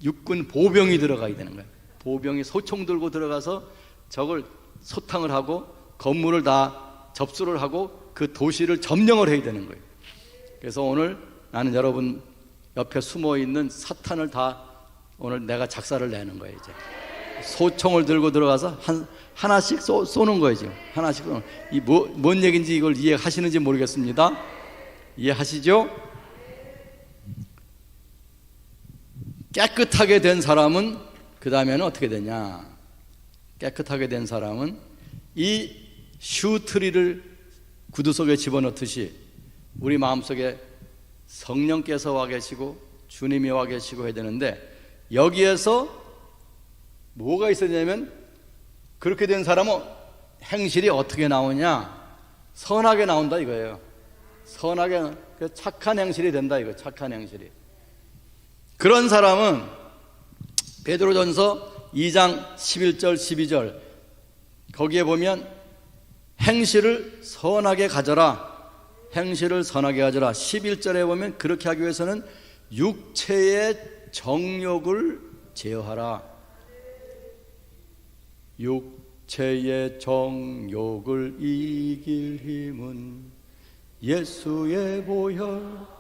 육군 보병이 들어가야 되는 거야. 보병이 소총 들고 들어가서 저걸 소탕을 하고 건물을 다 접수를 하고 그 도시를 점령을 해야 되는 거예요. 그래서 오늘 나는 여러분 옆에 숨어 있는 사탄을 다 오늘 내가 작사를 내는 거예요. 이제 소총을 들고 들어가서 하나씩 쏘는 거예요. 지금 하나씩 쏘는. 이 뭔 얘기인지 이걸 이해하시는지 모르겠습니다. 이해하시죠? 깨끗하게 된 사람은 그 다음에는 어떻게 되냐? 깨끗하게 된 사람은 이 슈트리를 구두 속에 집어넣듯이 우리 마음속에 성령께서 와 계시고 주님이 와 계시고 해야 되는데, 여기에서 뭐가 있어야 되냐면, 그렇게 된 사람은 행실이 어떻게 나오냐? 선하게 나온다 이거예요. 선하게, 착한 행실이 된다 이거. 착한 행실이. 그런 사람은 베드로전서 2장 11절 12절 거기에 보면 행실을 선하게 가져라. 행실을 선하게 가져라. 11절에 보면 그렇게 하기 위해서는 육체의 정욕을 제어하라. 육체의 정욕을 이길 힘은 예수의 보혈,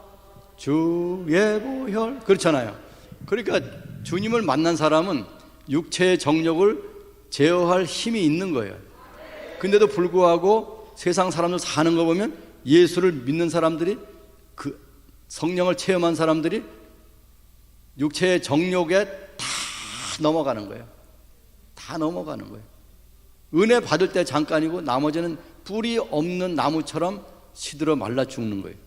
주의 보혈. 그렇잖아요. 그러니까 주님을 만난 사람은 육체의 정욕을 제어할 힘이 있는 거예요. 근데도 불구하고 세상 사람들 사는 거 보면 예수를 믿는 사람들이, 그 성령을 체험한 사람들이 육체의 정욕에 다 넘어가는 거예요. 다 넘어가는 거예요. 은혜 받을 때 잠깐이고 나머지는 뿌리 없는 나무처럼 시들어 말라 죽는 거예요.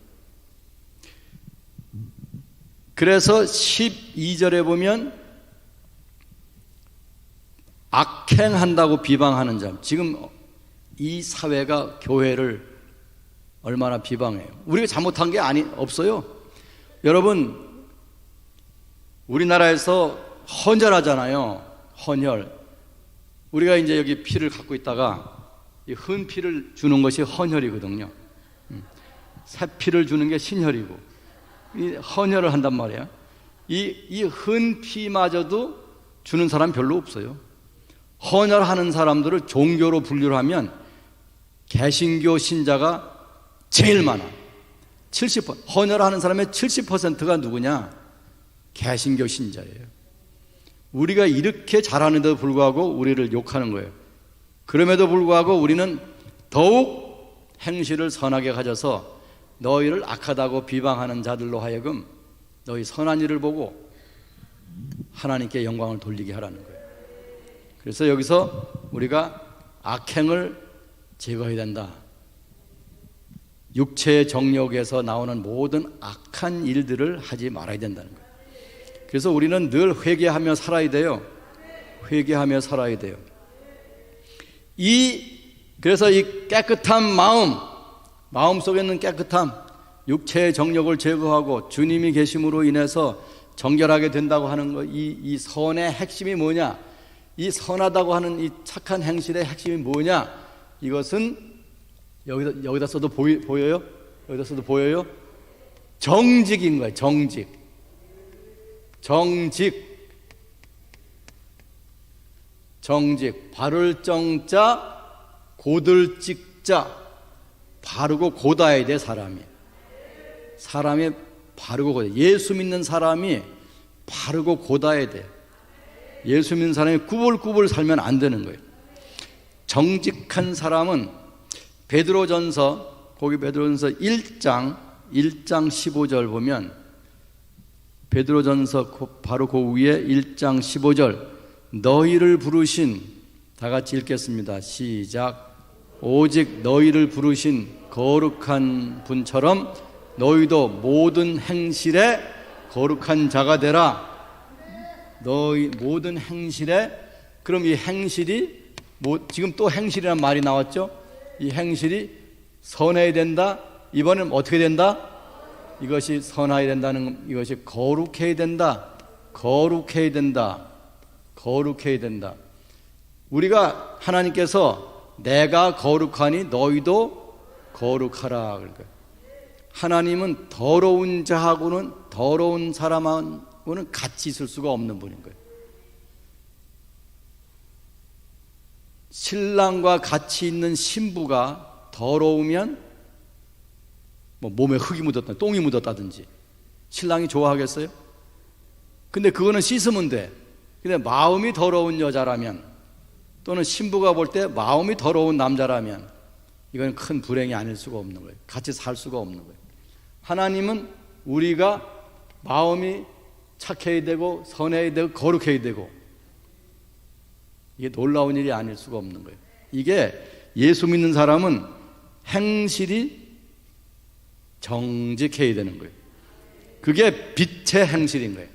그래서 12절에 보면 악행한다고 비방하는 자, 지금 이 사회가 교회를 얼마나 비방해요. 우리가 잘못한 게 없어요. 여러분, 우리나라에서 헌혈하잖아요. 헌혈. 우리가 이제 여기 피를 갖고 있다가 이 흔 피를 주는 것이 헌혈이거든요. 새 피를 주는 게 신혈이고, 이 헌혈을 한단 말이에요. 이 흔 피마저도 주는 사람 별로 없어요. 헌혈하는 사람들을 종교로 분류를 하면 개신교 신자가 제일 많아. 70%. 헌혈하는 사람의 70%가 누구냐? 개신교 신자예요. 우리가 이렇게 잘하는데도 불구하고 우리를 욕하는 거예요. 그럼에도 불구하고 우리는 더욱 행실을 선하게 가져서 너희를 악하다고 비방하는 자들로 하여금 너희 선한 일을 보고 하나님께 영광을 돌리게 하라는 거예요. 그래서 여기서 우리가 악행을 제거해야 된다. 육체의 정욕에서 나오는 모든 악한 일들을 하지 말아야 된다는 거예요. 그래서 우리는 늘 회개하며 살아야 돼요. 회개하며 살아야 돼요. 그래서 이 깨끗한 마음 속에 있는 깨끗함, 육체의 정욕을 제거하고 주님이 계심으로 인해서 정결하게 된다고 하는 거, 이 선의 핵심이 뭐냐? 이 선하다고 하는 이 착한 행실의 핵심이 뭐냐? 이것은 여기다 써도 보여요? 여기다 써도 보여요? 정직인 거예요. 정직. 바를 정자, 고들 찍자. 바르고 고다야 돼, 사람이 바르고 고다. 예수 믿는 사람이 바르고 고다야 돼. 예수 믿는 사람이 꾸불꾸불 살면 안 되는 거예요. 정직한 사람은 베드로전서 1장 15절 보면, 베드로전서 바로 그 위에 1장 15절, 너희를 부르신, 다 같이 읽겠습니다. 시작. 오직 너희를 부르신 거룩한 분처럼 너희도 모든 행실에 거룩한 자가 되라. 너희 모든 행실에, 그럼 이 행실이 지금 또 행실이라는 말이 나왔죠? 이 행실이 선해야 된다. 이번엔 어떻게 된다? 이것이 선해야 된다는, 이것이 거룩해야 된다. 우리가 하나님께서 내가 거룩하니 너희도 거룩하라. 그러니까 하나님은 더러운 자하고는, 더러운 사람하고는 같이 있을 수가 없는 분인 거예요. 신랑과 같이 있는 신부가 더러우면 몸에 흙이 묻었다, 똥이 묻었다든지 신랑이 좋아하겠어요? 근데 그거는 씻으면 돼. 근데 마음이 더러운 여자라면, 또는 신부가 볼 때 마음이 더러운 남자라면, 이건 큰 불행이 아닐 수가 없는 거예요. 같이 살 수가 없는 거예요. 하나님은 우리가 마음이 착해야 되고 선해야 되고 거룩해야 되고, 이게 놀라운 일이 아닐 수가 없는 거예요. 이게 예수 믿는 사람은 행실이 정직해야 되는 거예요. 그게 빛의 행실인 거예요.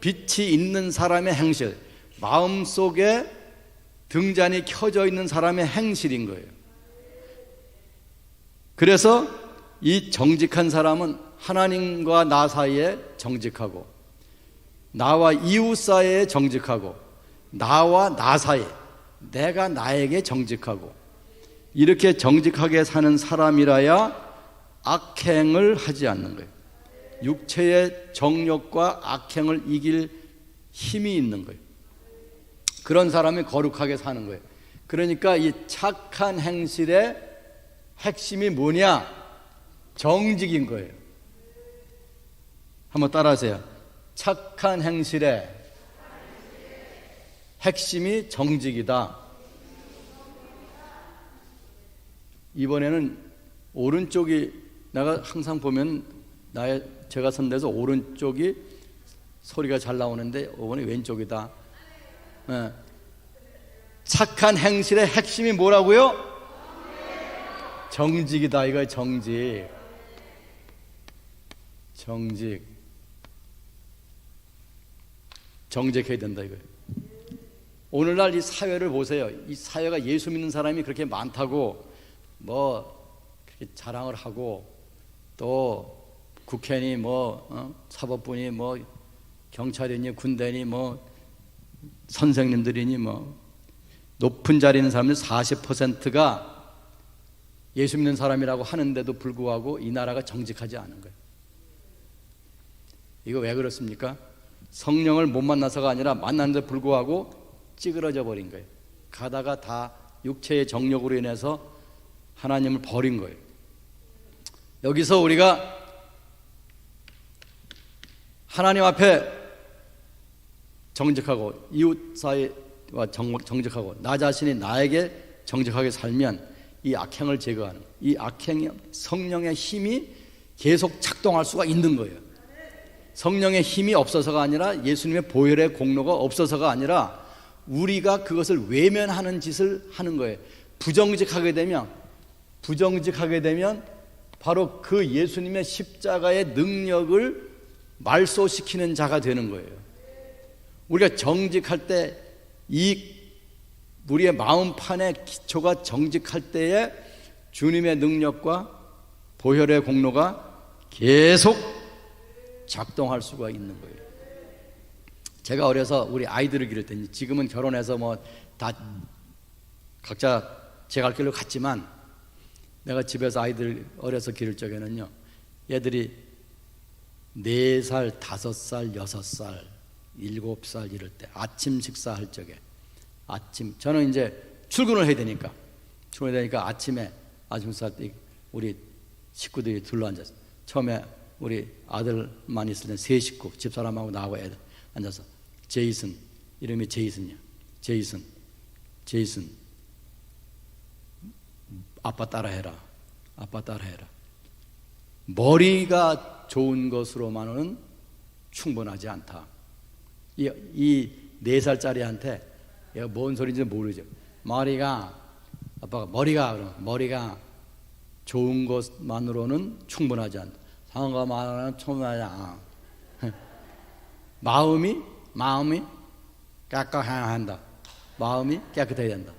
빛이 있는 사람의 행실, 마음속에 등잔이 켜져 있는 사람의 행실인 거예요. 그래서 이 정직한 사람은 하나님과 나 사이에 정직하고, 나와 이웃 사이에 정직하고, 나와 나 사이, 내가 나에게 정직하고, 이렇게 정직하게 사는 사람이라야 악행을 하지 않는 거예요. 육체의 정욕과 악행을 이길 힘이 있는 거예요. 그런 사람이 거룩하게 사는 거예요. 그러니까 이 착한 행실의 핵심이 뭐냐? 정직인 거예요. 한번 따라하세요. 착한 행실의 핵심이 정직이다. 이번에는 오른쪽이, 내가 항상 보면 제가 선 데서 오른쪽이 소리가 잘 나오는데 이번에 왼쪽이다. 네. 착한 행실의 핵심이 뭐라고요? 정직이다. 이거예요. 정직해야 된다 이거예요. 오늘날 이 사회를 보세요. 이 사회가 예수 믿는 사람이 그렇게 많다고 그렇게 자랑을 하고, 또 국회니 사법부니 경찰이니 군대니 선생님들이니 높은 자리에 있는 사람들 40%가 예수 믿는 사람이라고 하는데도 불구하고 이 나라가 정직하지 않은 거예요. 이거 왜 그렇습니까? 성령을 못 만나서가 아니라 만났는데 불구하고 찌그러져 버린 거예요. 가다가 다 육체의 정욕으로 인해서 하나님을 버린 거예요. 여기서 우리가 하나님 앞에 정직하고, 이웃 사이와 정직하고, 나 자신이 나에게 정직하게 살면 이 악행을 제거하는, 이 악행이 성령의 힘이 계속 작동할 수가 있는 거예요. 성령의 힘이 없어서가 아니라, 예수님의 보혈의 공로가 없어서가 아니라, 우리가 그것을 외면하는 짓을 하는 거예요. 부정직하게 되면 바로 그 예수님의 십자가의 능력을 말소시키는 자가 되는 거예요. 우리가 정직할 때, 이 우리의 마음판의 기초가 정직할 때에 주님의 능력과 보혈의 공로가 계속 작동할 수가 있는 거예요. 제가 어려서 우리 아이들을 기를 때, 지금은 결혼해서 뭐 다 각자 제 갈 길로 갔지만, 내가 집에서 아이들 어려서 기를 적에는요, 얘들이 4살, 5살, 6살, 7살 이럴 때 아침 식사할 적에, 저는 이제 출근을 해야 되니까 아침에 아침 식사할 때 우리 식구들이 둘러앉아서, 처음에 우리 아들만 있을 때 3식구, 집사람하고 나하고 애들 앉아서, 제이슨, 이름이 제이슨이야. 제이슨, 아빠 따라해라. 머리가 좋은 것으로만은 충분하지 않다. 이 4살짜리한테 얘가 뭔 소리인지 모르죠. 아빠가 머리가 좋은 것만으로는 충분하지 않다. 상관만으로는 충분하지 않아. 마음이 깨끗해야 한다. 마음이 깨끗해야 된다.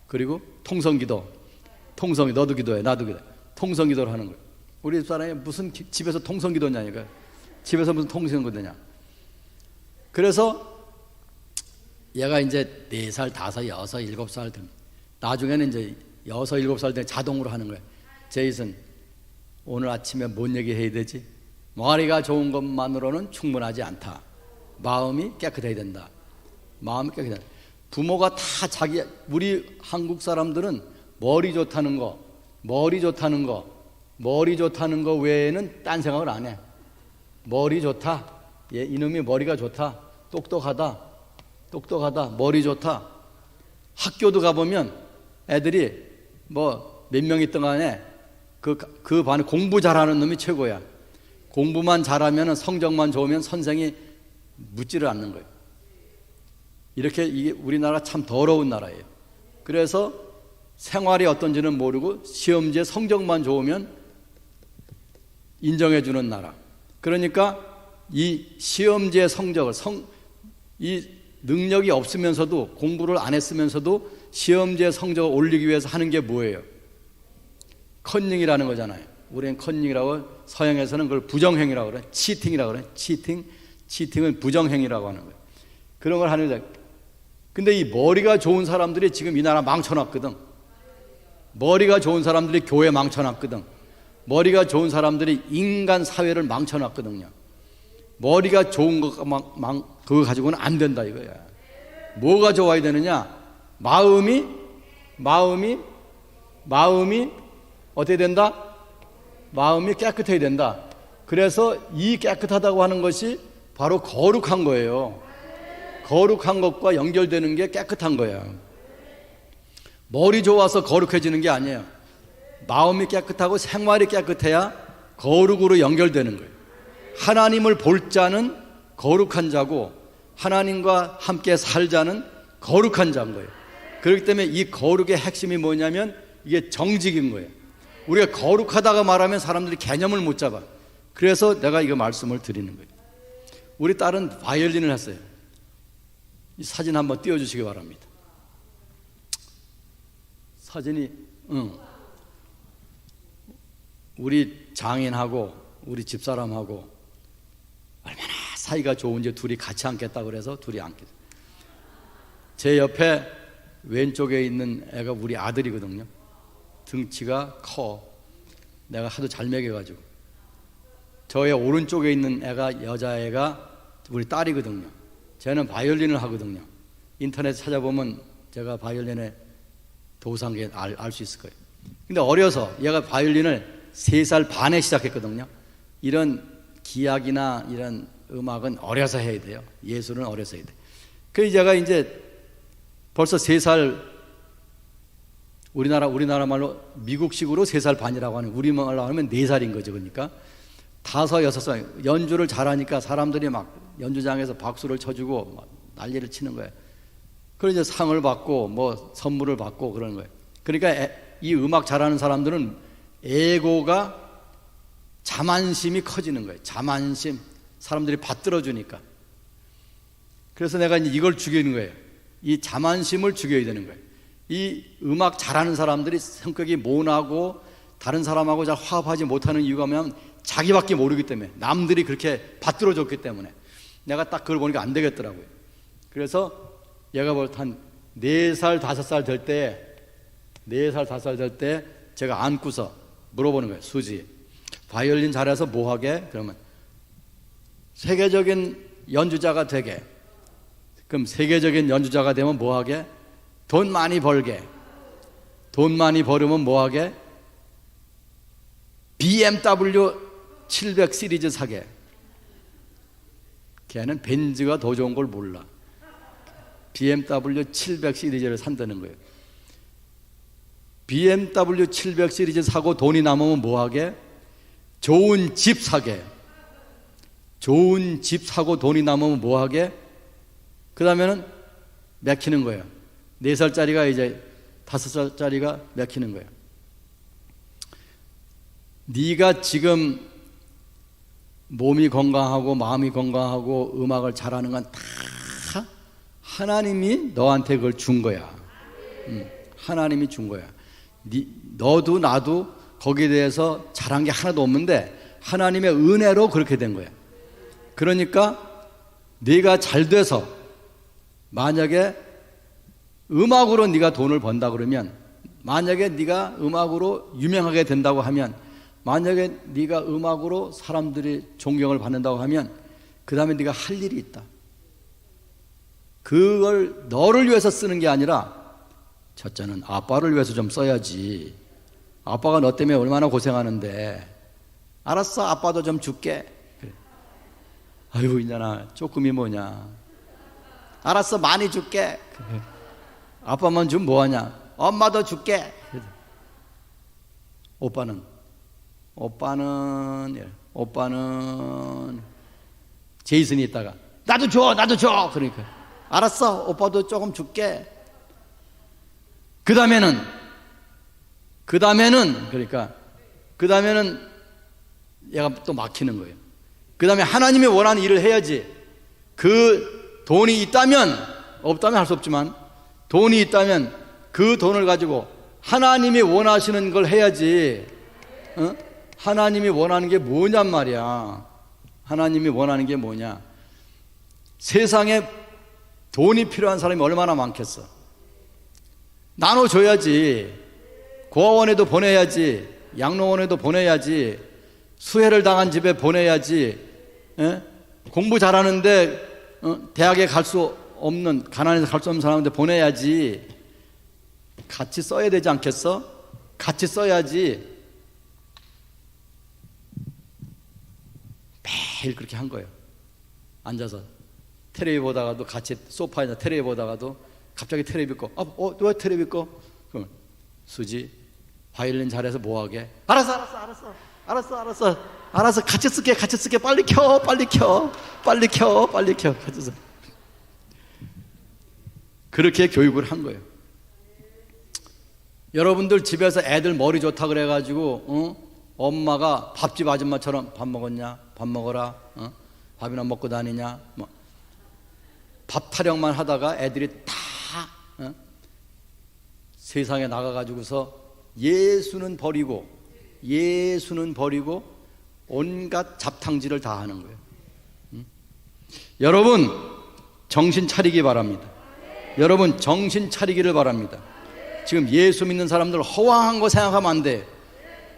그리고 통성기도, 너도 기도해, 나도 기도해. 통성기도를 하는 거예요. 우리 집사람이 무슨 집에서 통성기도냐니까. 집에서 무슨 통성기도냐. 그래서 얘가 이제 4살, 5, 6, 7살 됩니다. 나중에는 이제 6, 7살 때 자동으로 하는 거예요. 제이슨, 오늘 아침에 뭔 얘기 해야 되지? 머리가 좋은 것만으로는 충분하지 않다. 마음이 깨끗해야 된다. 부모가 다 우리 한국 사람들은 머리 좋다는 거 외에는 딴 생각을 안 해. 머리 좋다. 이놈이 머리가 좋다. 똑똑하다. 머리 좋다. 학교도 가보면 애들이 뭐 몇 명 있던 간에 그 반에 공부 잘하는 놈이 최고야. 공부만 잘하면, 성적만 좋으면 선생이 묻지를 않는 거예요. 이렇게 이게 우리나라 참 더러운 나라예요. 그래서 생활이 어떤지는 모르고 시험지에 성적만 좋으면 인정해 주는 나라. 그러니까 이 시험지의 성적을 이 능력이 없으면서도, 공부를 안 했으면서도 시험지의 성적을 올리기 위해서 하는 게 뭐예요? 컨닝이라는 거잖아요. 우리는 컨닝이라고, 서양에서는 그걸 부정행위라고 그래. 치팅이라고 그래. 치팅은 부정행위라고 하는 거예요. 그런 걸 하는 거예요. 근데 이 머리가 좋은 사람들이 지금 이 나라 망쳐놨거든. 머리가 좋은 사람들이 교회 망쳐놨거든. 머리가 좋은 사람들이 인간 사회를 망쳐놨거든요. 머리가 좋은 거 그거 가지고는 안 된다 이거야. 뭐가 좋아야 되느냐? 마음이 어떻게 된다? 마음이 깨끗해야 된다. 그래서 이 깨끗하다고 하는 것이 바로 거룩한 거예요. 거룩한 것과 연결되는 게 깨끗한 거야. 머리 좋아서 거룩해지는 게 아니에요. 마음이 깨끗하고 생활이 깨끗해야 거룩으로 연결되는 거예요. 하나님을 볼 자는 거룩한 자고, 하나님과 함께 살자는 거룩한 자인 거예요. 그렇기 때문에 이 거룩의 핵심이 뭐냐면 이게 정직인 거예요. 우리가 거룩하다고 말하면 사람들이 개념을 못 잡아. 그래서 내가 이거 말씀을 드리는 거예요. 우리 딸은 바이올린을 했어요. 이 사진 한번 띄워주시기 바랍니다. 사진이 우리 장인하고 우리 집사람하고 얼마나 사이가 좋은지 둘이 같이 앉겠다고 그래서 둘이 앉게 돼요. 제 옆에 왼쪽에 있는 애가 우리 아들이거든요. 등치가 커. 내가 하도 잘 먹여가지고. 저의 오른쪽에 있는 애가, 여자애가 우리 딸이거든요. 쟤는 바이올린을 하거든요. 인터넷 찾아보면 제가 바이올린의 도상계 알 수 있을 거예요. 근데 어려서 얘가 바이올린을 3살 반에 시작했거든요. 이런 기악이나 이런 음악은 어려서 해야 돼요. 예술은 어려서 해야 돼요. 그래서 제가 이제 벌써 3살, 우리나라 말로 미국식으로 3살 반이라고 하는, 우리말로 하면 4살인 거죠. 그러니까 5, 6살 연주를 잘하니까 사람들이 막 연주장에서 박수를 쳐주고 막 난리를 치는 거예요. 그래서 이제 상을 받고 뭐 선물을 받고 그러는 거예요. 그러니까 이 음악 잘하는 사람들은 에고가, 자만심이 커지는 거예요. 자만심. 사람들이 받들어 주니까. 그래서 내가 이제 이걸 죽이는 거예요. 이 자만심을 죽여야 되는 거예요. 이 음악 잘하는 사람들이 성격이 모나고 다른 사람하고 잘 화합하지 못하는 이유가 뭐냐면 자기밖에 모르기 때문에, 남들이 그렇게 받들어줬기 때문에. 내가 딱 그걸 보니까 안 되겠더라고요. 그래서 얘가 볼 때 한 4살, 5살 될 때, 4살, 5살 될 때 제가 안고서 물어보는 거예요. 수지, 바이올린 잘해서 뭐 하게? 그러면 세계적인 연주자가 되게. 그럼 세계적인 연주자가 되면 뭐 하게? 돈 많이 벌게. 돈 많이 벌으면 뭐 하게? BMW 700 시리즈 사게. 걔는 벤츠가 더 좋은 걸 몰라. BMW 700 시리즈를 산다는 거예요. BMW 700 시리즈 사고 돈이 남으면 뭐 하게? 좋은 집 사게. 좋은 집 사고 돈이 남으면 뭐 하게? 그 다음에는 맥히는 거예요. 4살짜리가 이제 5살짜리가 맥히는 거예요. 네가 지금 몸이 건강하고 마음이 건강하고 음악을 잘하는 건 다 하나님이 너한테 그걸 준 거야. 하나님이 준 거야. 너도 나도 거기에 대해서 잘한 게 하나도 없는데 하나님의 은혜로 그렇게 된 거야. 그러니까 네가 잘 돼서 만약에 음악으로 네가 돈을 번다 그러면, 만약에 네가 음악으로 유명하게 된다고 하면, 만약에 네가 음악으로 사람들이 존경을 받는다고 하면 그 다음에 네가 할 일이 있다. 그걸 너를 위해서 쓰는 게 아니라 첫째는 아빠를 위해서 좀 써야지. 아빠가 너 때문에 얼마나 고생하는데. 알았어, 아빠도 좀 줄게. 그래. 아유, 이년아 조금이 뭐냐. 알았어, 많이 줄게. 그래. 아빠만 주면 뭐하냐. 엄마도 줄게. 그래. 오빠는 제이슨이 있다가 나도 줘. 그러니까 알았어, 오빠도 조금 줄게. 그 다음에는 얘가 또 막히는 거예요. 그 다음에 하나님이 원하는 일을 해야지. 그 돈이 있다면, 없다면 할 수 없지만 돈이 있다면 그 돈을 가지고 하나님이 원하시는 걸 해야지. 어? 하나님이 원하는 게 뭐냔 말이야. 하나님이 원하는 게 뭐냐. 세상에 돈이 필요한 사람이 얼마나 많겠어. 나눠줘야지. 고아원에도 보내야지. 양로원에도 보내야지. 수혜를 당한 집에 보내야지. 에? 공부 잘하는데 대학에 갈 수 없는, 가난해서 갈 수 없는 사람한테 보내야지. 같이 써야 되지 않겠어? 같이 써야지. 매일 그렇게 한 거예요. 앉아서 텔레비 보다가도, 같이 소파에서 텔레비 보다가도 갑자기 텔레비 꺼. 왜 텔레비 꺼? 그럼 수지, 바이올린 잘해서 뭐하게? 알았어, 같이 쓸게. 빨리 켜. 같이 써. 그렇게 교육을 한 거예요. 여러분들 집에서 애들 머리 좋다 그래가지고 엄마가 밥집 아줌마처럼 밥 먹었냐? 밥 먹어라. 밥이나 먹고 다니냐? 밥 타령만 하다가 애들이 다 세상에 나가가지고서 예수는 버리고 온갖 잡탕질을 다 하는 거예요. 여러분 정신 차리기 바랍니다. 여러분 정신 차리기를 바랍니다. 지금 예수 믿는 사람들 허황한 거 생각하면 안 돼.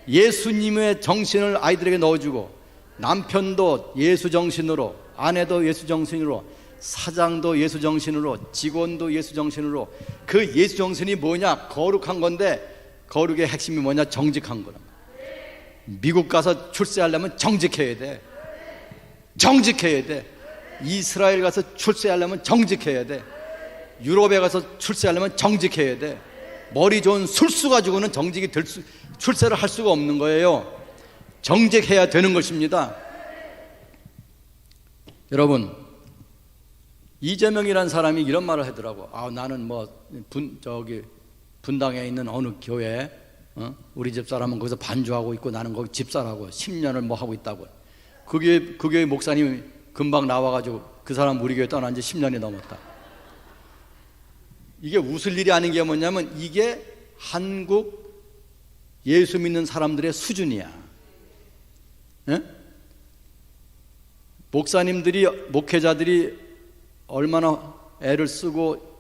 예수님의 정신을 아이들에게 넣어주고, 남편도 예수 정신으로, 아내도 예수 정신으로, 사장도 예수 정신으로, 직원도 예수 정신으로. 그 예수 정신이 뭐냐? 거룩한 건데, 거룩의 핵심이 뭐냐? 정직한 거라. 미국 가서 출세하려면 정직해야 돼. 이스라엘 가서 출세하려면 정직해야 돼. 유럽에 가서 출세하려면 정직해야 돼. 머리 좋은 술수 가지고는 출세를 할 수가 없는 거예요. 정직해야 되는 것입니다. 여러분, 이재명이라는 사람이 이런 말을 하더라고. 나는 분당에 있는 어느 교회, 우리 집사람은 거기서 반주하고 있고 나는 거기 집사라고 10년을 하고 있다고. 그 교회 목사님이 금방 나와가지고 그 사람 우리 교회 떠난 지 10년이 넘었다. 이게 웃을 일이 아닌 게 뭐냐면 이게 한국 예수 믿는 사람들의 수준이야. 예? 목사님들이, 목회자들이 얼마나 애를 쓰고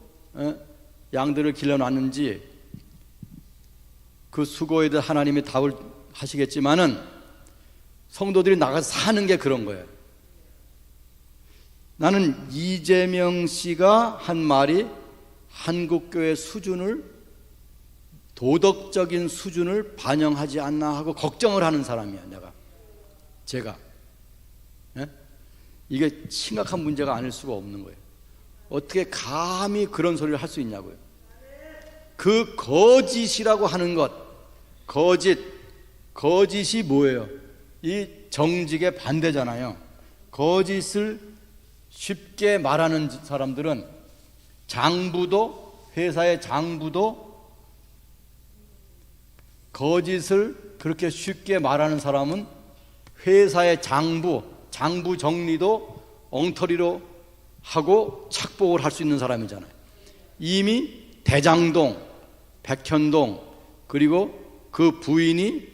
양들을 길러놨는지 그 수고에 대해 하나님이 답을 하시겠지만은 성도들이 나가서 사는 게 그런 거예요. 나는 이재명 씨가 한 말이 한국교회 수준을, 도덕적인 수준을 반영하지 않나 하고 걱정을 하는 사람이야, 제가. 예? 이게 심각한 문제가 아닐 수가 없는 거예요. 어떻게 감히 그런 소리를 할 수 있냐고요. 그 거짓이라고 하는 것, 거짓이 뭐예요? 이 정직의 반대잖아요. 거짓을 쉽게 말하는 사람들은, 장부도, 회사의 장부도 거짓을 그렇게 쉽게 말하는 사람은 회사의 장부 정리도 엉터리로 하고 착복을 할 수 있는 사람이잖아요. 이미 대장동, 백현동, 그리고 그 부인이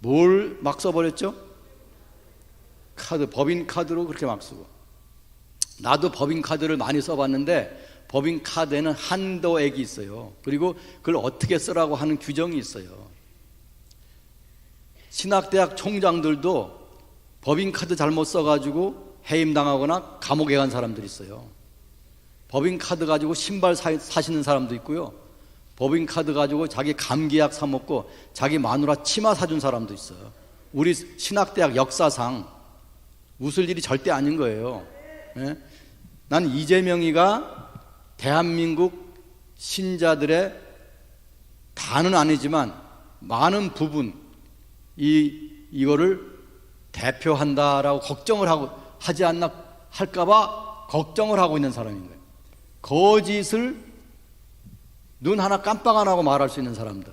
뭘 막 써버렸죠? 법인카드로 그렇게 막 쓰고. 나도 법인카드를 많이 써봤는데 법인카드에는 한도액이 있어요. 그리고 그걸 어떻게 쓰라고 하는 규정이 있어요. 신학대학 총장들도 법인카드 잘못 써가지고 해임당하거나 감옥에 간 사람들이 있어요. 법인카드 가지고 신발 사시는 사람도 있고요. 법인카드 가지고 자기 감기약 사 먹고 자기 마누라 치마 사준 사람도 있어요. 우리 신학대학 역사상 웃을 일이 절대 아닌 거예요. 예? 난 이재명이가 대한민국 신자들의, 다는 아니지만 많은 부분 이거를 대표한다라고 걱정을 하지 않나 할까봐 걱정을 하고 있는 사람인 거예요. 거짓을 눈 하나 깜빡 안 하고 말할 수 있는 사람들.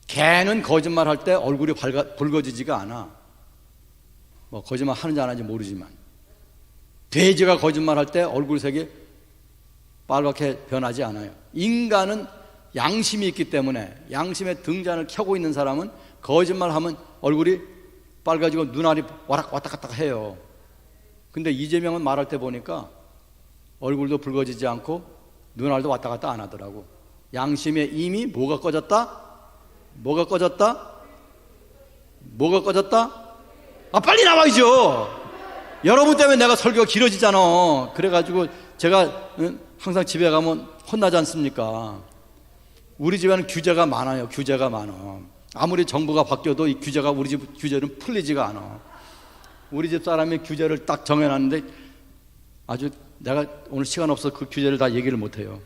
개는 거짓말할 때 얼굴이 붉어지지가 않아. 뭐 거짓말 하는지 안 하는지 모르지만, 돼지가 거짓말할 때 얼굴색이 빨갛게 변하지 않아요. 인간은 양심이 있기 때문에, 양심의 등잔을 켜고 있는 사람은 거짓말하면 얼굴이 빨개지고 눈알이 왔다 갔다 해요. 근데 이재명은 말할 때 보니까 얼굴도 붉어지지 않고 눈알도 왔다 갔다 안 하더라고. 양심에 이미 뭐가 꺼졌다? 아, 빨리 나와야죠. 여러분 때문에 내가 설교가 길어지잖아. 그래가지고 제가 항상 집에 가면 혼나지 않습니까? 우리 집에는 규제가 많아요. 규제가 많아. 아무리 정부가 바뀌어도 이 규제가, 우리 집 규제는 풀리지가 않아. 우리 집 사람이 규제를 딱 정해놨는데 아주, 내가 오늘 시간 없어서 그 규제를 다 얘기를 못해요.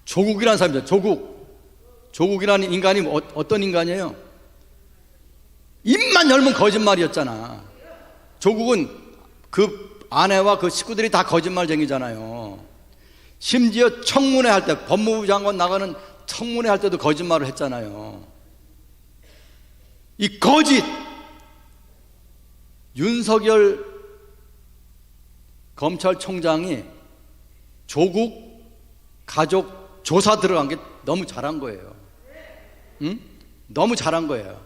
조국이라는 사람이죠. 조국이라는 인간이 어떤 인간이에요? 입만 열면 거짓말이었잖아. 조국은 그 아내와 그 식구들이 다 거짓말쟁이잖아요. 심지어 청문회 할 때, 법무부 장관 나가는 청문회 할 때도 거짓말을 했잖아요. 이 거짓, 윤석열 검찰총장이 조국 가족 조사 들어간 게 너무 잘한 거예요. 응? 너무 잘한 거예요.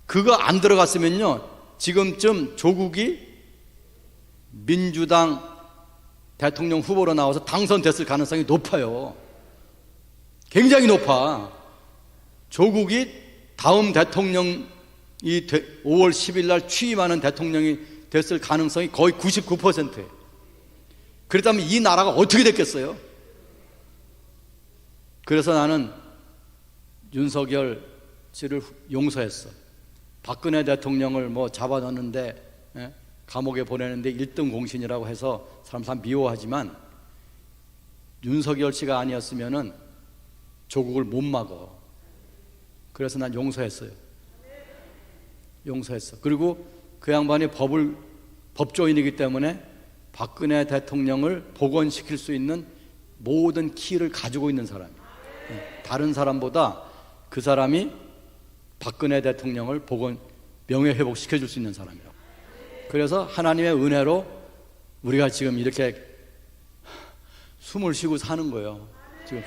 그거 안 들어갔으면요, 지금쯤 조국이 민주당 대통령 후보로 나와서 당선됐을 가능성이 높아요. 굉장히 높아. 조국이 다음 대통령이 5월 10일 날 취임하는 대통령이 됐을 가능성이 거의 99%예요. 그렇다면 이 나라가 어떻게 됐겠어요? 그래서 나는 윤석열 씨를 용서했어. 박근혜 대통령을 뭐 잡아놨는데, 감옥에 보내는데 1등 공신이라고 해서 사람 다 미워하지만, 윤석열 씨가 아니었으면은 조국을 못 막어. 그래서 난 용서했어요. 그리고 그 양반이 법조인이기 때문에 박근혜 대통령을 복원시킬 수 있는 모든 키를 가지고 있는 사람이에요. 다른 사람보다 그 사람이 박근혜 대통령을 명예 회복시켜 줄 수 있는 사람이라고. 그래서 하나님의 은혜로 우리가 지금 이렇게 숨을 쉬고 사는 거예요. 지금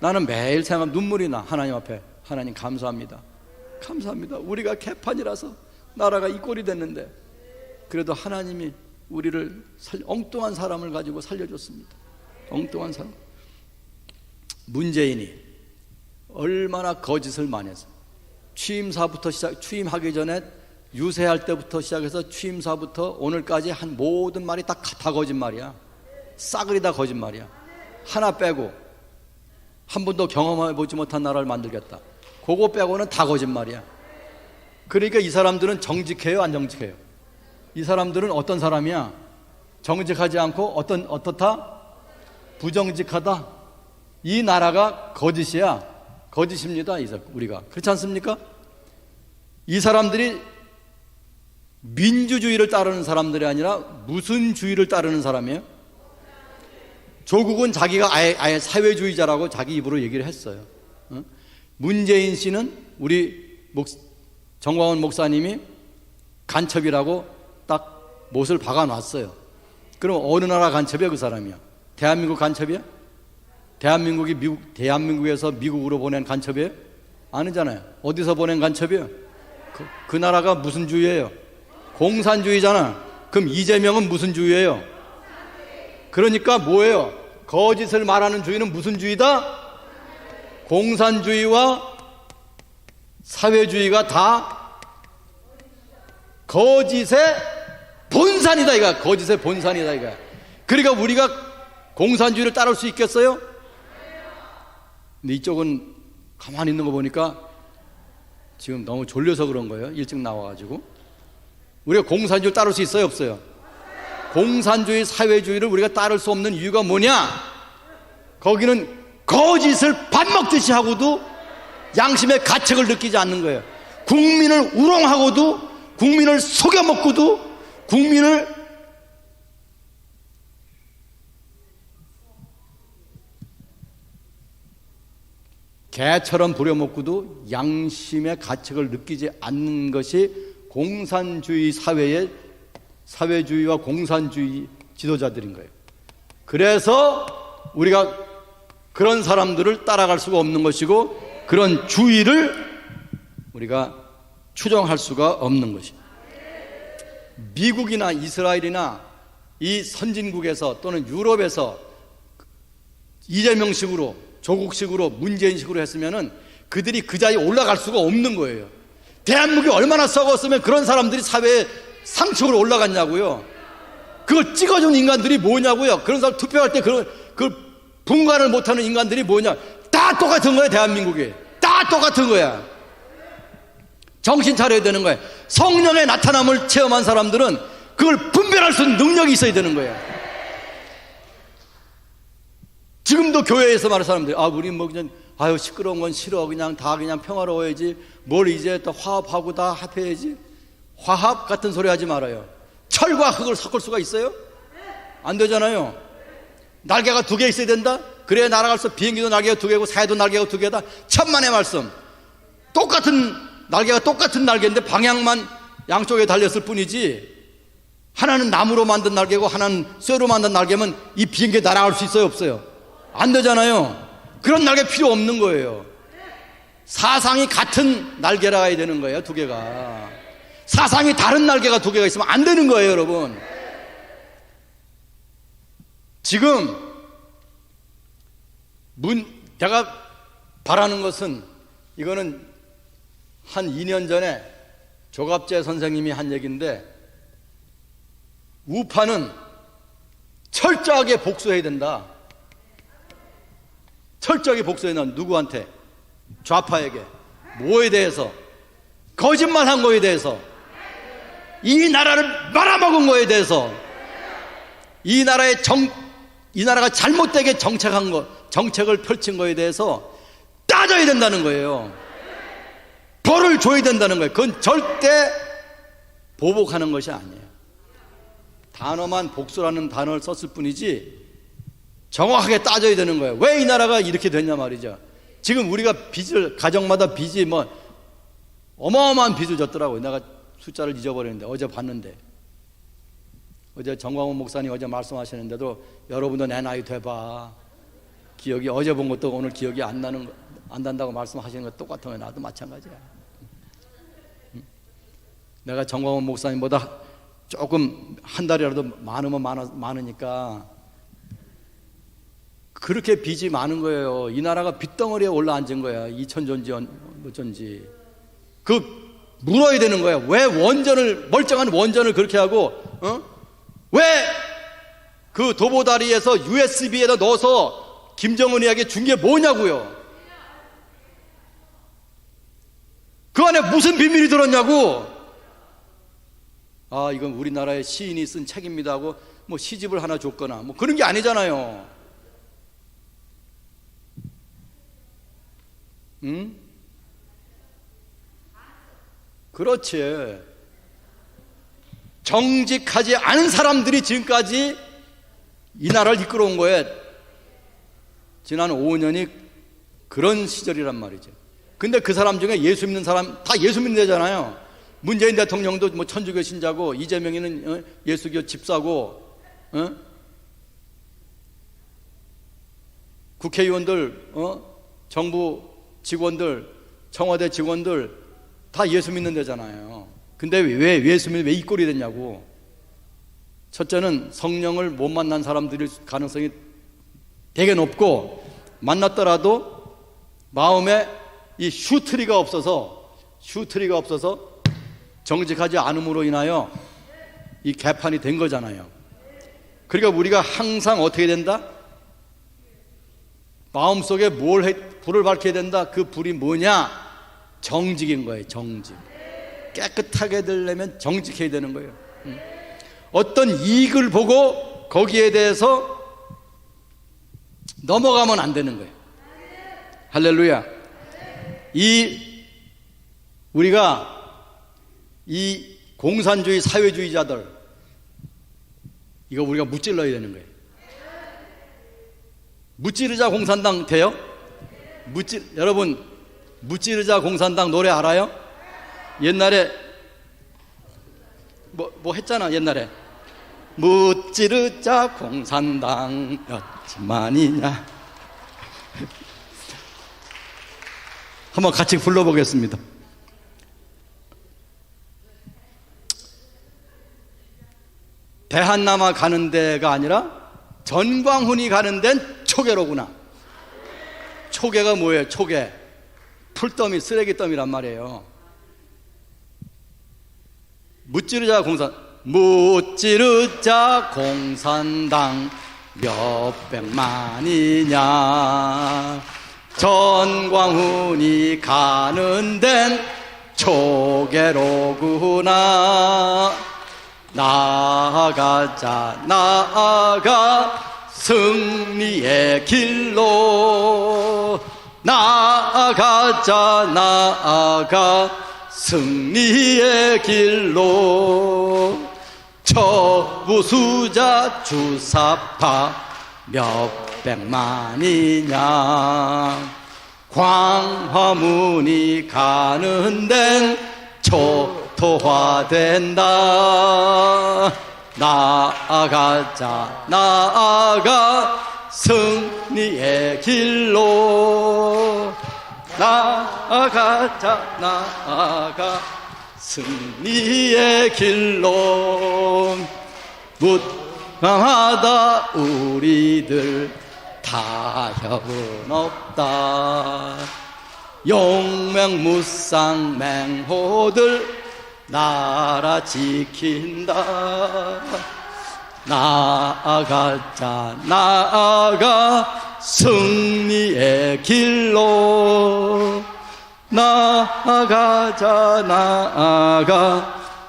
나는 매일 생각 눈물이 나. 하나님 앞에 하나님 감사합니다. 감사합니다. 우리가 개판이라서 나라가 이 꼴이 됐는데 그래도 하나님이 우리를 엉뚱한 사람을 가지고 살려줬습니다. 엉뚱한 사람. 문재인이 얼마나 거짓을 많이 했어요. 취임하기 전에 유세할 때부터 시작해서 취임사부터 오늘까지 한 모든 말이 다 거짓말이야. 싸그리 다 거짓말이야. 하나 빼고 한 번도 경험해보지 못한 나라를 만들겠다. 그거 빼고는 다 거짓말이야. 그러니까 이 사람들은 정직해요, 안 정직해요? 이 사람들은 어떤 사람이야? 정직하지 않고 어떻다? 부정직하다. 이 나라가 거짓이야. 거짓입니다. 우리가 그렇지 않습니까? 이 사람들이 민주주의를 따르는 사람들이 아니라 무슨 주의를 따르는 사람이에요? 조국은 자기가 아예 사회주의자라고 자기 입으로 얘기를 했어요. 문재인 씨는 우리 정광훈 목사님이 간첩이라고 딱 못을 박아놨어요. 그럼 어느 나라 간첩이야? 그 사람이야? 대한민국 간첩이야? 대한민국에서 미국으로 보낸 간첩이에요? 아니잖아요. 어디서 보낸 간첩이에요? 그 나라가 무슨 주의예요? 공산주의잖아. 그럼 이재명은 무슨 주의예요? 그러니까 뭐예요? 거짓을 말하는 주의는 무슨 주의다? 공산주의와 사회주의가 다 거짓의 본산이다 이거. 거짓의 본산이다 이거. 그러니까 우리가 공산주의를 따를 수 있겠어요? 근데 이쪽은 가만히 있는 거 보니까 지금 너무 졸려서 그런 거예요. 일찍 나와가지고. 우리가 공산주의를 따를 수 있어요, 없어요? 공산주의, 사회주의를 우리가 따를 수 없는 이유가 뭐냐? 거기는 거짓을 밥 먹듯이 하고도 양심의 가책을 느끼지 않는 거예요. 국민을 우롱하고도, 국민을 속여먹고도, 국민을 개처럼 부려먹고도 양심의 가책을 느끼지 않는 것이 공산주의 사회의 사회주의와 공산주의 지도자들인 거예요. 그래서 우리가 그런 사람들을 따라갈 수가 없는 것이고 그런 주의를 우리가 추종할 수가 없는 것입니다. 미국이나 이스라엘이나 이 선진국에서 또는 유럽에서 이재명식으로 조국식으로 문재인식으로 했으면은 그들이 그 자리에 올라갈 수가 없는 거예요. 대한민국이 얼마나 썩었으면 그런 사람들이 사회에 상층으로 올라갔냐고요. 그걸 찍어준 인간들이 뭐냐고요. 그런 사람 투표할 때 그 분간을 못하는 인간들이 뭐냐. 다 똑같은 거야. 대한민국이 다 똑같은 거야. 정신 차려야 되는 거야. 성령의 나타남을 체험한 사람들은 그걸 분별할 수 있는 능력이 있어야 되는 거야. 지금도 교회에서 말하는 사람들이 우리 뭐 그냥 시끄러운 건 싫어. 그냥 다 그냥 평화로워야지. 뭘 이제 또 화합하고 다 합해야지. 화합 같은 소리 하지 말아요. 철과 흙을 섞을 수가 있어요? 안 되잖아요. 날개가 2개 있어야 된다? 그래야 날아갈 수. 비행기도 날개가 2개고 새도 날개가 2개다. 천만의 말씀. 날개가 똑같은 날개인데 방향만 양쪽에 달렸을 뿐이지 하나는 나무로 만든 날개고 하나는 쇠로 만든 날개면 이 비행기 날아갈 수 있어요, 없어요? 안 되잖아요. 그런 날개 필요 없는 거예요. 사상이 같은 날개라 해야 되는 거예요. 2개가. 사상이 다른 날개가 2개가 있으면 안 되는 거예요, 여러분. 지금 내가 바라는 것은 이거는 한 2년 전에 조갑재 선생님이 한 얘기인데 우파는 철저하게 복수해야 된다. 철저하게 복수해야 된다. 누구한테? 좌파에게. 뭐에 대해서? 거짓말한 거에 대해서. 이 나라를 말아먹은 거에 대해서. 이 나라가 잘못되게 정책을 펼친 거에 대해서 따져야 된다는 거예요. 벌을 줘야 된다는 거예요. 그건 절대 보복하는 것이 아니에요. 단어만 복수라는 단어를 썼을 뿐이지 정확하게 따져야 되는 거예요. 왜 이 나라가 이렇게 됐냐 말이죠. 지금 우리가 가정마다 빚이 어마어마한 빚을 졌더라고요. 내가 숫자를 잊어버렸는데 어제 봤는데, 어제 정광훈 목사님 어제 말씀하시는데도 여러분도 내 나이 돼봐, 기억이 어제 본 것도 오늘 기억이 안 난다고 말씀하시는 거 똑같은 거야. 나도 마찬가지야. 내가 정광훈 목사님보다 조금 한 달이라도 많으니까 그렇게 빚이 많은 거예요. 이 나라가 빚덩어리에 올라앉은 거야. 2000전지 어쩐지. 그 물어야 되는 거야. 왜 멀쩡한 원전을 그렇게 하고, 왜 그 도보다리에서 USB에다 넣어서 김정은이에게 준 게 뭐냐고요. 그 안에 무슨 비밀이 들었냐고. 아, 이건 우리나라의 시인이 쓴 책입니다 하고 뭐 시집을 하나 줬거나 뭐 그런 게 아니잖아요. 응? 그렇지. 정직하지 않은 사람들이 지금까지 이 나라를 이끌어온 거예요. 지난 5년이 그런 시절이란 말이죠. 근데 그 사람 중에 예수 믿는 사람 다 예수 믿는 데잖아요. 문재인 대통령도 뭐 천주교 신자고, 이재명이는 예수교 집사고, 국회의원들, 정부 직원들, 청와대 직원들 다 예수 믿는 데잖아요. 근데 왜 예수 믿는 왜 이 꼴이 됐냐고. 첫째는 성령을 못 만난 사람들일 가능성이 되게 높고, 만났더라도 마음에 이 슈트리가 없어서 정직하지 않음으로 인하여 이 개판이 된 거잖아요. 그러니까 우리가 항상 어떻게 된다? 마음속에 불을 밝혀야 된다. 그 불이 뭐냐? 정직인 거예요. 정직. 깨끗하게 되려면 정직해야 되는 거예요. 어떤 이익을 보고 거기에 대해서 넘어가면 안 되는 거예요. 할렐루야. 우리가 이 공산주의 사회주의자들, 이거 우리가 무찔러야 되는 거예요. 무찌르자 공산당 돼요? 여러분 무찌르자 공산당 노래 알아요? 옛날에 뭐 했잖아. 옛날에 무찌르자 공산당 몇만이냐. 한번 같이 불러보겠습니다. 대한남아 가는 데가 아니라 전광훈이 가는 데는 초계로구나. 초계가 뭐예요? 초계. 풀더미, 쓰레기더미란 말이에요. 무찌르자 공산당 몇백만이냐. 전광훈이 가는 데는 초계로구나. 나아가 승리의 길로. 나아가 승리의 길로. 처부수자 주사파 몇백만이냐. 광화문이 가는 데는 초토화된다. 나아가 승리의 길로. 나아가 승리의 길로. 무방하다 우리들 타협은 없다. 용맹무쌍 맹호들 나라 지킨다. 나아가 승리의 길로. 나아가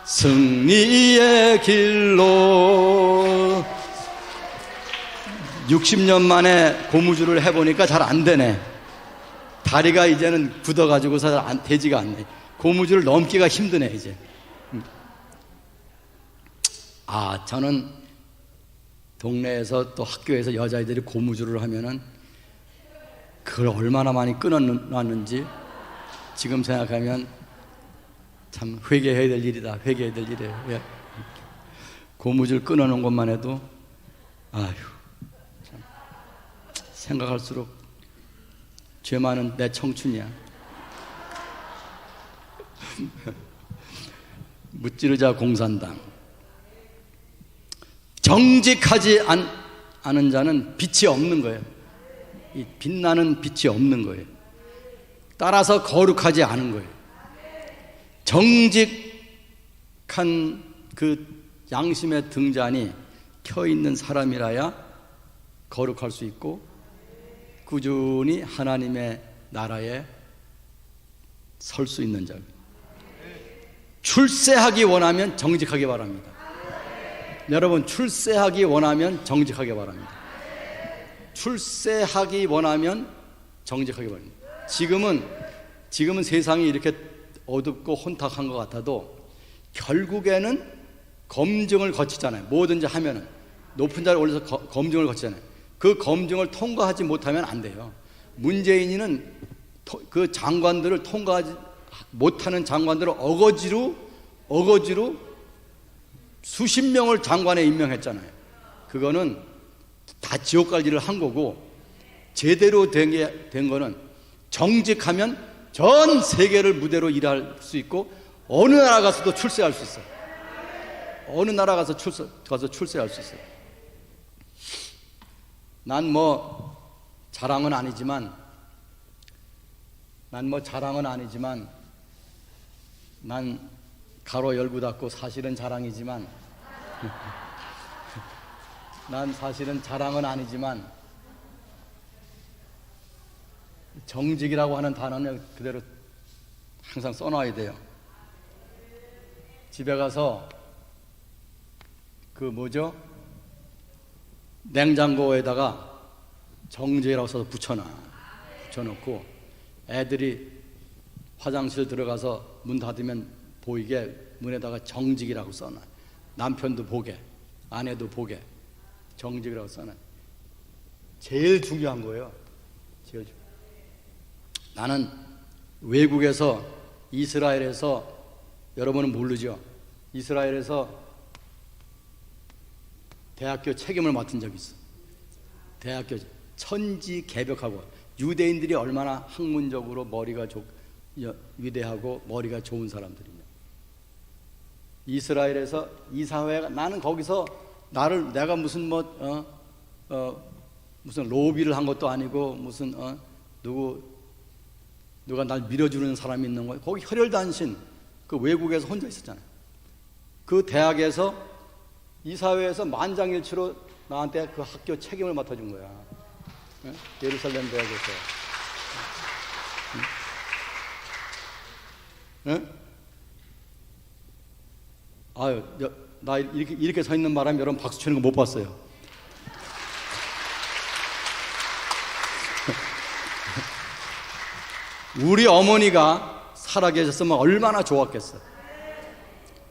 승리의 길로. 60년 만에 고무줄을 해보니까 잘 안 되네. 다리가 이제는 굳어가지고서 잘 되지가 않네. 고무줄을 넘기가 힘드네 이제. 저는 동네에서 또 학교에서 여자애들이 고무줄을 하면은 그걸 얼마나 많이 끊어놨는지 지금 생각하면 참 회개해야 될 일이다. 회개해야 될 일이에요. 예. 고무줄 끊어놓은 것만 해도 아휴, 참 생각할수록 죄 많은 내 청춘이야. 무찌르자 공산당. 정직하지 않은 자는 빛이 없는 거예요. 이 빛나는 빛이 없는 거예요. 따라서 거룩하지 않은 거예요. 정직한 그 양심의 등잔이 켜 있는 사람이라야 거룩할 수 있고 꾸준히 하나님의 나라에 설 수 있는 자. 출세하기 원하면 정직하기 바랍니다. 여러분, 출세하기 원하면 정직하기 바랍니다. 출세하기 원하면 정직하기 바랍니다. 지금은 세상이 이렇게 어둡고 혼탁한 것 같아도 결국에는 검증을 거치잖아요. 뭐든지 하면은 높은 자리에 올라서 검증을 거치잖아요. 그 검증을 통과하지 못하면 안 돼요. 문재인이는 그 장관들을 통과하지 못하는 장관들을 어거지로 수십 명을 장관에 임명했잖아요. 그거는 다 지옥 갈 일을 한 거고, 제대로 된 거는 정직하면 전 세계를 무대로 일할 수 있고 어느 나라 가서도 출세할 수 있어요. 어느 나라 가서 출세할 수 있어요. 난 뭐 자랑은 아니지만 난 가로 열고 닫고 사실은 자랑이지만 난 사실은 자랑은 아니지만 정직이라고 하는 단어는 그대로 항상 써놔야 돼요. 집에 가서 냉장고에다가 정직이라고 써서 붙여놓고 애들이 화장실 들어가서 문 닫으면 보이게 문에다가 정직이라고 써놔. 남편도 보게, 아내도 보게 정직이라고 써놔. 제일 중요한 거예요. 제일 중요한. 나는 외국에서 이스라엘에서, 여러분은 모르죠? 이스라엘에서 대학교 책임을 맡은 적이 있어. 대학교 천지개벽하고, 유대인들이 얼마나 학문적으로 머리가 위대하고 머리가 좋은 사람들이냐. 이스라엘에서 이사회가, 나는 거기서 내가 무슨 무슨 로비를 한 것도 아니고 무슨 누가 날 밀어주는 사람이 있는 거예요. 거기 혈혈단신, 그 외국에서 혼자 있었잖아요. 그 대학에서 이사회에서 만장일치로 나한테 그 학교 책임을 맡아준 거야. 예? 예루살렘 대학에서. 예? 아유, 나 이렇게 서 있는 바람에 여러분 박수 치는 거 못 봤어요. 우리 어머니가 살아계셨으면 얼마나 좋았겠어.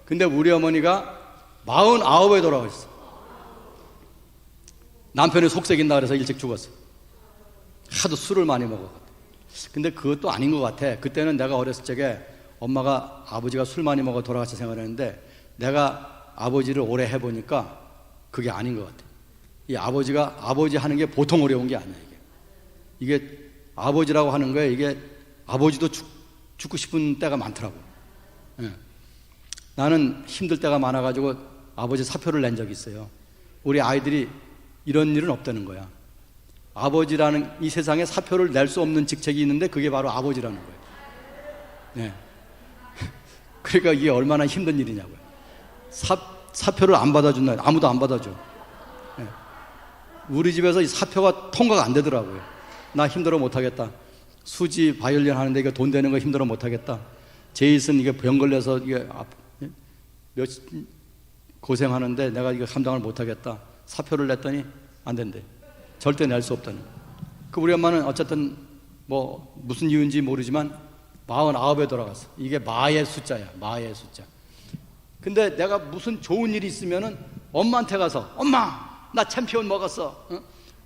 근데 우리 어머니가 49에 돌아가셨어. 남편이 속썩인다 그래서 일찍 죽었어. 하도 술을 많이 먹었거든. 근데 그것도 아닌 것 같아. 그때는 내가 어렸을 적에 엄마가, 아버지가 술 많이 먹어 돌아가셔 생각했는데, 내가 아버지를 오래 해보니까 그게 아닌 것 같아. 이 아버지가, 아버지 하는 게 보통 어려운 게 아니야. 이게 아버지라고 하는 거에, 이게 아버지도 죽고 싶은 때가 많더라고. 예. 나는 힘들 때가 많아가지고 아버지 사표를 낸 적이 있어요. 우리 아이들이 이런 일은 없다는 거야. 아버지라는, 이 세상에 사표를 낼 수 없는 직책이 있는데 그게 바로 아버지라는 거예요. 네. 그러니까 이게 얼마나 힘든 일이냐고요. 사표를 안 받아준다. 아무도 안 받아줘. 네. 우리 집에서 이 사표가 통과가 안 되더라고요. 나 힘들어 못하겠다. 수지 바이올린 하는데 이거 돈 되는 거 힘들어 못하겠다. 제이슨 이게 병 걸려서 이게 고생하는데 내가 이거 감당을 못하겠다. 사표를 냈더니 안 된대. 절대 낼 수 없다는. 그 우리 엄마는 어쨌든 뭐 무슨 이유인지 모르지만 49에 돌아갔어. 이게 마의 숫자야. 마의 숫자. 근데 내가 무슨 좋은 일이 있으면은 엄마한테 가서, 엄마 나 챔피언 먹었어.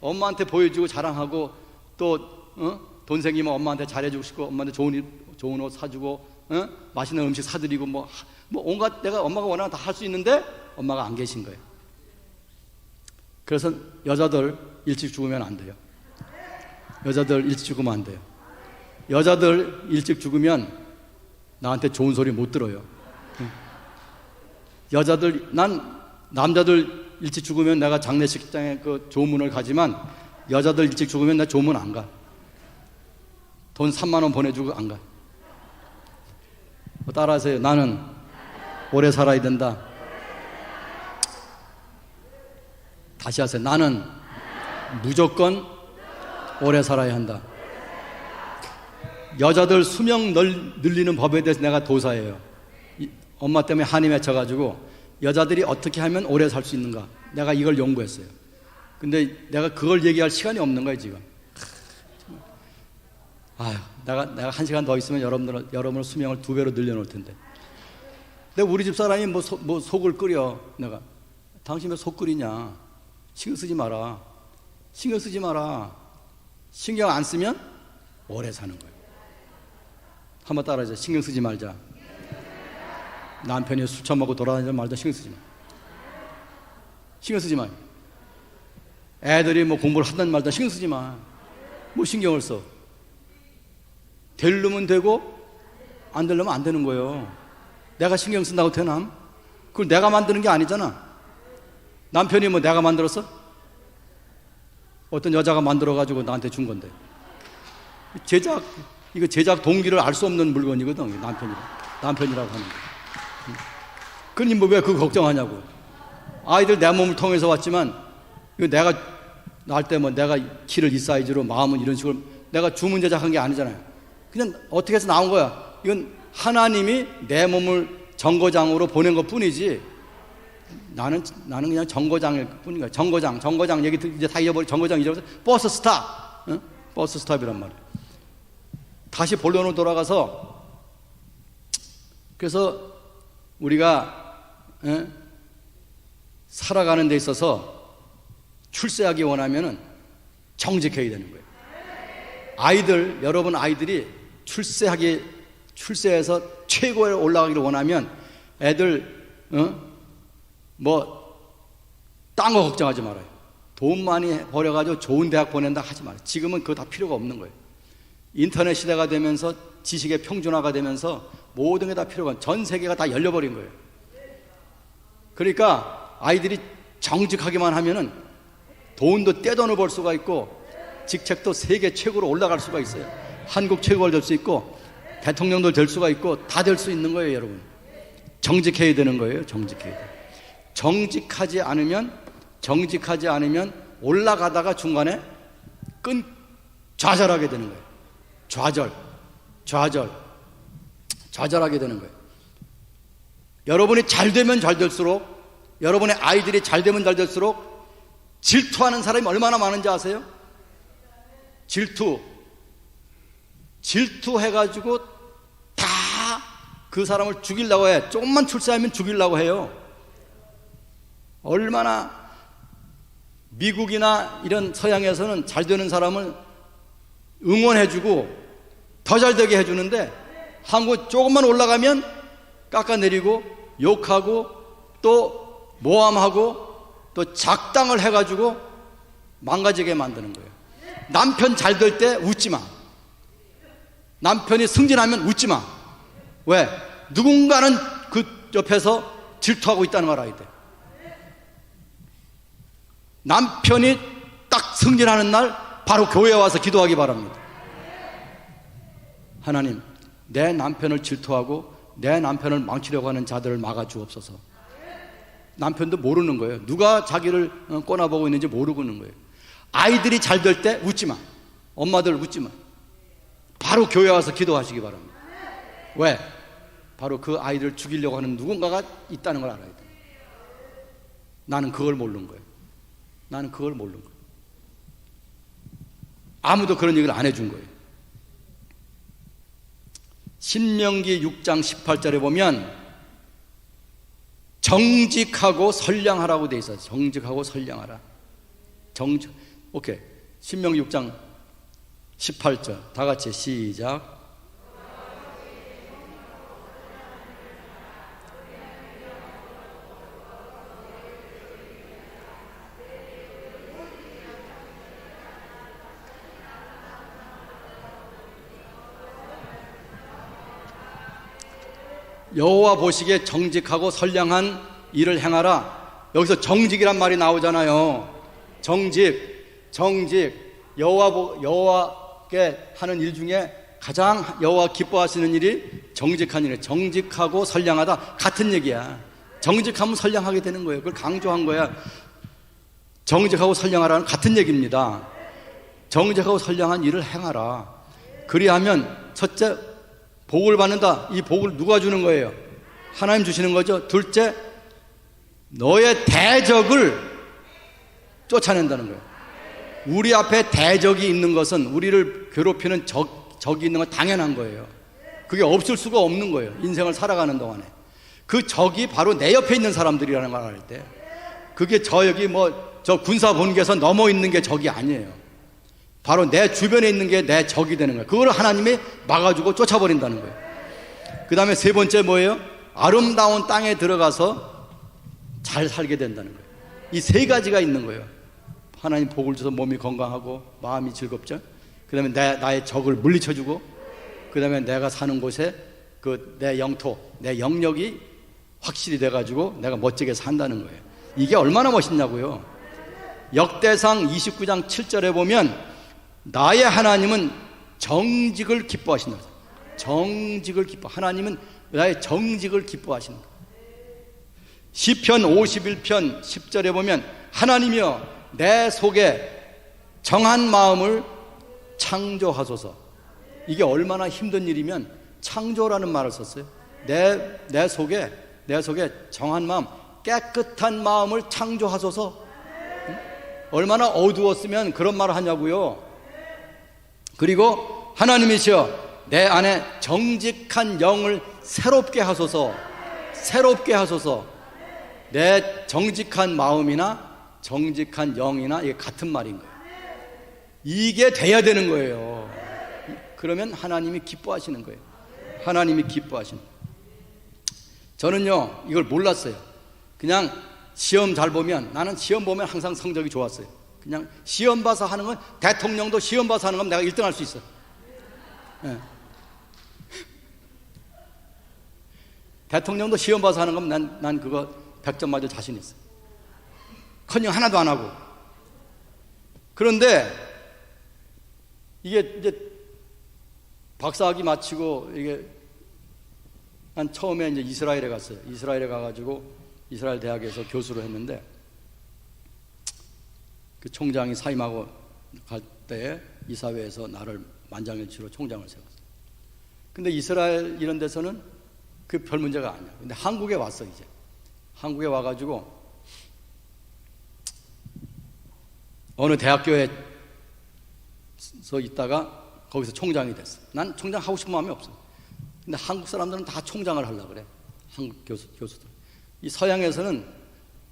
엄마한테 보여주고 자랑하고, 또 돈 생기면 엄마한테 잘해주고 싶고, 엄마한테 좋은 옷 사주고, 맛있는 음식 사드리고 뭐 온갖 내가 엄마가 원하는 다 할 수 있는데 엄마가 안 계신 거예요. 그래서 여자들 일찍 죽으면 안 돼요. 여자들 일찍 죽으면 안 돼요. 여자들 일찍 죽으면 나한테 좋은 소리 못 들어요. 난 남자들 일찍 죽으면 내가 장례식장에 그 조문을 가지만 여자들 일찍 죽으면 나 조문 안 가. 돈 3만 원 보내주고 안 가. 따라하세요. 나는 오래 살아야 된다. 다시 하세요. 나는 무조건 오래 살아야 한다. 여자들 수명 늘리는 법에 대해서 내가 도사예요. 엄마 때문에 한이 맺혀가지고 여자들이 어떻게 하면 오래 살 수 있는가, 내가 이걸 연구했어요. 근데 내가 그걸 얘기할 시간이 없는 거예요 지금. 아휴, 내가 1시간 더 있으면 여러분의 수명을 2배로 늘려놓을 텐데. 근데 우리 집 사람이 뭐 속을 끓여. 내가 당신 왜 속 끓이냐, 신경 쓰지 마라. 신경 안 쓰면 오래 사는 거예요. 한번 따라하자. 신경 쓰지 말자. 남편이 술 처먹고 돌아다니지 말자. 신경 쓰지 마. 애들이 뭐 공부를 하든 말든 신경 쓰지 마. 뭐 신경을 써. 되려면 되고 안 되려면 안 되는 거예요. 내가 신경 쓴다고 되나? 그걸 내가 만드는 게 아니잖아. 남편이 뭐 내가 만들었어? 어떤 여자가 만들어가지고 나한테 준 건데. 이거 제작 동기를 알 수 없는 물건이거든. 남편이라고 하는 거. 그러니 뭐 왜 그거 걱정하냐고. 아이들 내 몸을 통해서 왔지만 이거 내가 날 때 뭐 내가 키를 이 사이즈로 마음은 이런 식으로 내가 주문 제작한 게 아니잖아요. 그냥 어떻게 해서 나온 거야. 이건 하나님이 내 몸을 정거장으로 보낸 것 뿐이지. 나는 그냥 정거장일 뿐인 거야. 정거장 얘기 이제 다 잊어버려. 정거장 잊어버려. 버스 스탑. 응? 버스 스탑이란 말이야. 다시 본론으로 돌아가서, 그래서 우리가 살아가는 데 있어서 출세하기 원하면은 정직해야 되는 거예요. 여러분 아이들이 출세해서 최고에 올라가기를 원하면 애들 딴 거 걱정하지 말아요. 돈 많이 벌여가지고 좋은 대학 보낸다 하지 말아요. 지금은 그거 다 필요가 없는 거예요. 인터넷 시대가 되면서 지식의 평준화가 되면서 모든 게 다 필요가, 전 세계가 다 열려버린 거예요. 그러니까 아이들이 정직하기만 하면은 돈도 떼돈을 벌 수가 있고 직책도 세계 최고로 올라갈 수가 있어요. 한국 최고가 될 수 있고 대통령도 될 수가 있고 다 될 수 있는 거예요. 여러분, 정직해야 되는 거예요. 정직해야 돼요. 정직하지 않으면 올라가다가 중간에 좌절하게 되는 거예요. 좌절하게 되는 거예요. 여러분이 잘 되면 잘 될수록, 여러분의 아이들이 잘 되면 잘 될수록 질투하는 사람이 얼마나 많은지 아세요? 질투해가지고 다 그 사람을 죽이려고 해. 조금만 출세하면 죽이려고 해요. 얼마나 미국이나 이런 서양에서는 잘 되는 사람을 응원해주고 더 잘 되게 해주는데, 한국 조금만 올라가면 깎아내리고 욕하고 또 모함하고 또 작당을 해가지고 망가지게 만드는 거예요. 남편 잘 될 때 웃지 마. 남편이 승진하면 웃지 마. 왜? 누군가는 그 옆에서 질투하고 있다는 걸 알아야 돼. 남편이 딱 승진하는 날 바로 교회에 와서 기도하기 바랍니다. 하나님, 내 남편을 질투하고 내 남편을 망치려고 하는 자들을 막아주옵소서. 남편도 모르는 거예요. 누가 자기를 꼬나보고 있는지 모르고 있는 거예요. 아이들이 잘 될 때 웃지 마. 엄마들 웃지 마. 바로 교회 와서 기도하시기 바랍니다. 왜? 바로 그 아이들을 죽이려고 하는 누군가가 있다는 걸 알아야 돼. 나는 그걸 모르는 거예요. 아무도 그런 얘기를 안 해준 거예요. 신명기 6장 18절에 보면 정직하고 선량하라고 돼 있어요. 정직하고 선량하라. 오케이. 신명기 6장 18절 다 같이 시작. 여호와 보시기에 정직하고 선량한 일을 행하라. 여기서 정직이란 말이 나오잖아요. 정직. 여호와께 하는 일 중에 가장 여호와 기뻐하시는 일이 정직한 일이에요. 정직하고 선량하다 같은 얘기야. 정직하면 선량하게 되는 거예요. 그걸 강조한 거야. 정직하고 선량하라는 같은 얘기입니다. 정직하고 선량한 일을 행하라. 그리하면 첫째, 복을 받는다. 이 복을 누가 주는 거예요? 하나님 주시는 거죠. 둘째, 너의 대적을 쫓아낸다는 거예요. 우리 앞에 대적이 있는 것은, 우리를 괴롭히는 적이 있는 건 당연한 거예요. 그게 없을 수가 없는 거예요. 인생을 살아가는 동안에. 그 적이 바로 내 옆에 있는 사람들이라는 걸 알 때, 그게 여기 저 군사 본계에서 넘어 있는 게 적이 아니에요. 바로 내 주변에 있는 게 내 적이 되는 거예요. 그걸 하나님이 막아주고 쫓아버린다는 거예요. 그 다음에 세 번째 뭐예요? 아름다운 땅에 들어가서 잘 살게 된다는 거예요. 이 세 가지가 있는 거예요. 하나님 복을 줘서 몸이 건강하고 마음이 즐겁죠. 그 다음에 나의 적을 물리쳐주고, 그 다음에 내가 사는 곳에 내 영토, 내 영역이 확실히 돼가지고 내가 멋지게 산다는 거예요. 이게 얼마나 멋있냐고요. 역대상 29장 7절에 보면 나의 하나님은 정직을 기뻐하신다. 정직을 하나님은 나의 정직을 기뻐하신다. 시편 51편 10절에 보면 하나님이여 내 속에 정한 마음을 창조하소서. 이게 얼마나 힘든 일이면 창조라는 말을 썼어요. 내 속에 정한 마음, 깨끗한 마음을 창조하소서. 얼마나 어두웠으면 그런 말을 하냐고요. 그리고 하나님이시여 내 안에 정직한 영을 새롭게 하소서. 새롭게 하소서. 내 정직한 마음이나 정직한 영이나 이게 같은 말인 거예요. 이게 돼야 되는 거예요. 그러면 하나님이 기뻐하시는 거예요. 하나님이 기뻐하시는 거예요. 저는요 이걸 몰랐어요. 그냥 시험 잘 보면, 나는 시험 보면 항상 성적이 좋았어요. 그냥 시험 봐서 하는 건, 대통령도 시험 봐서 하는 건 내가 1등 할 수 있어. 네. 대통령도 시험 봐서 하는 건 난 그거 100점 맞을 자신 있어. 커녕 하나도 안 하고. 그런데 이게 이제 박사학위 마치고 이게 난 처음에 이제 이스라엘에 갔어요. 이스라엘에 가가지고 이스라엘 대학에서 교수를 했는데, 그 총장이 사임하고 갈 때에 이사회에서 나를 만장일치로 총장을 세웠어요. 근데 이스라엘 이런 데서는 그 별 문제가 아니야. 근데 한국에 왔어. 이제 한국에 와가지고 어느 대학교에서 있다가 거기서 총장이 됐어. 난 총장 하고 싶은 마음이 없어. 근데 한국 사람들은 다 총장을 하려고 그래. 한국 교수들. 이 서양에서는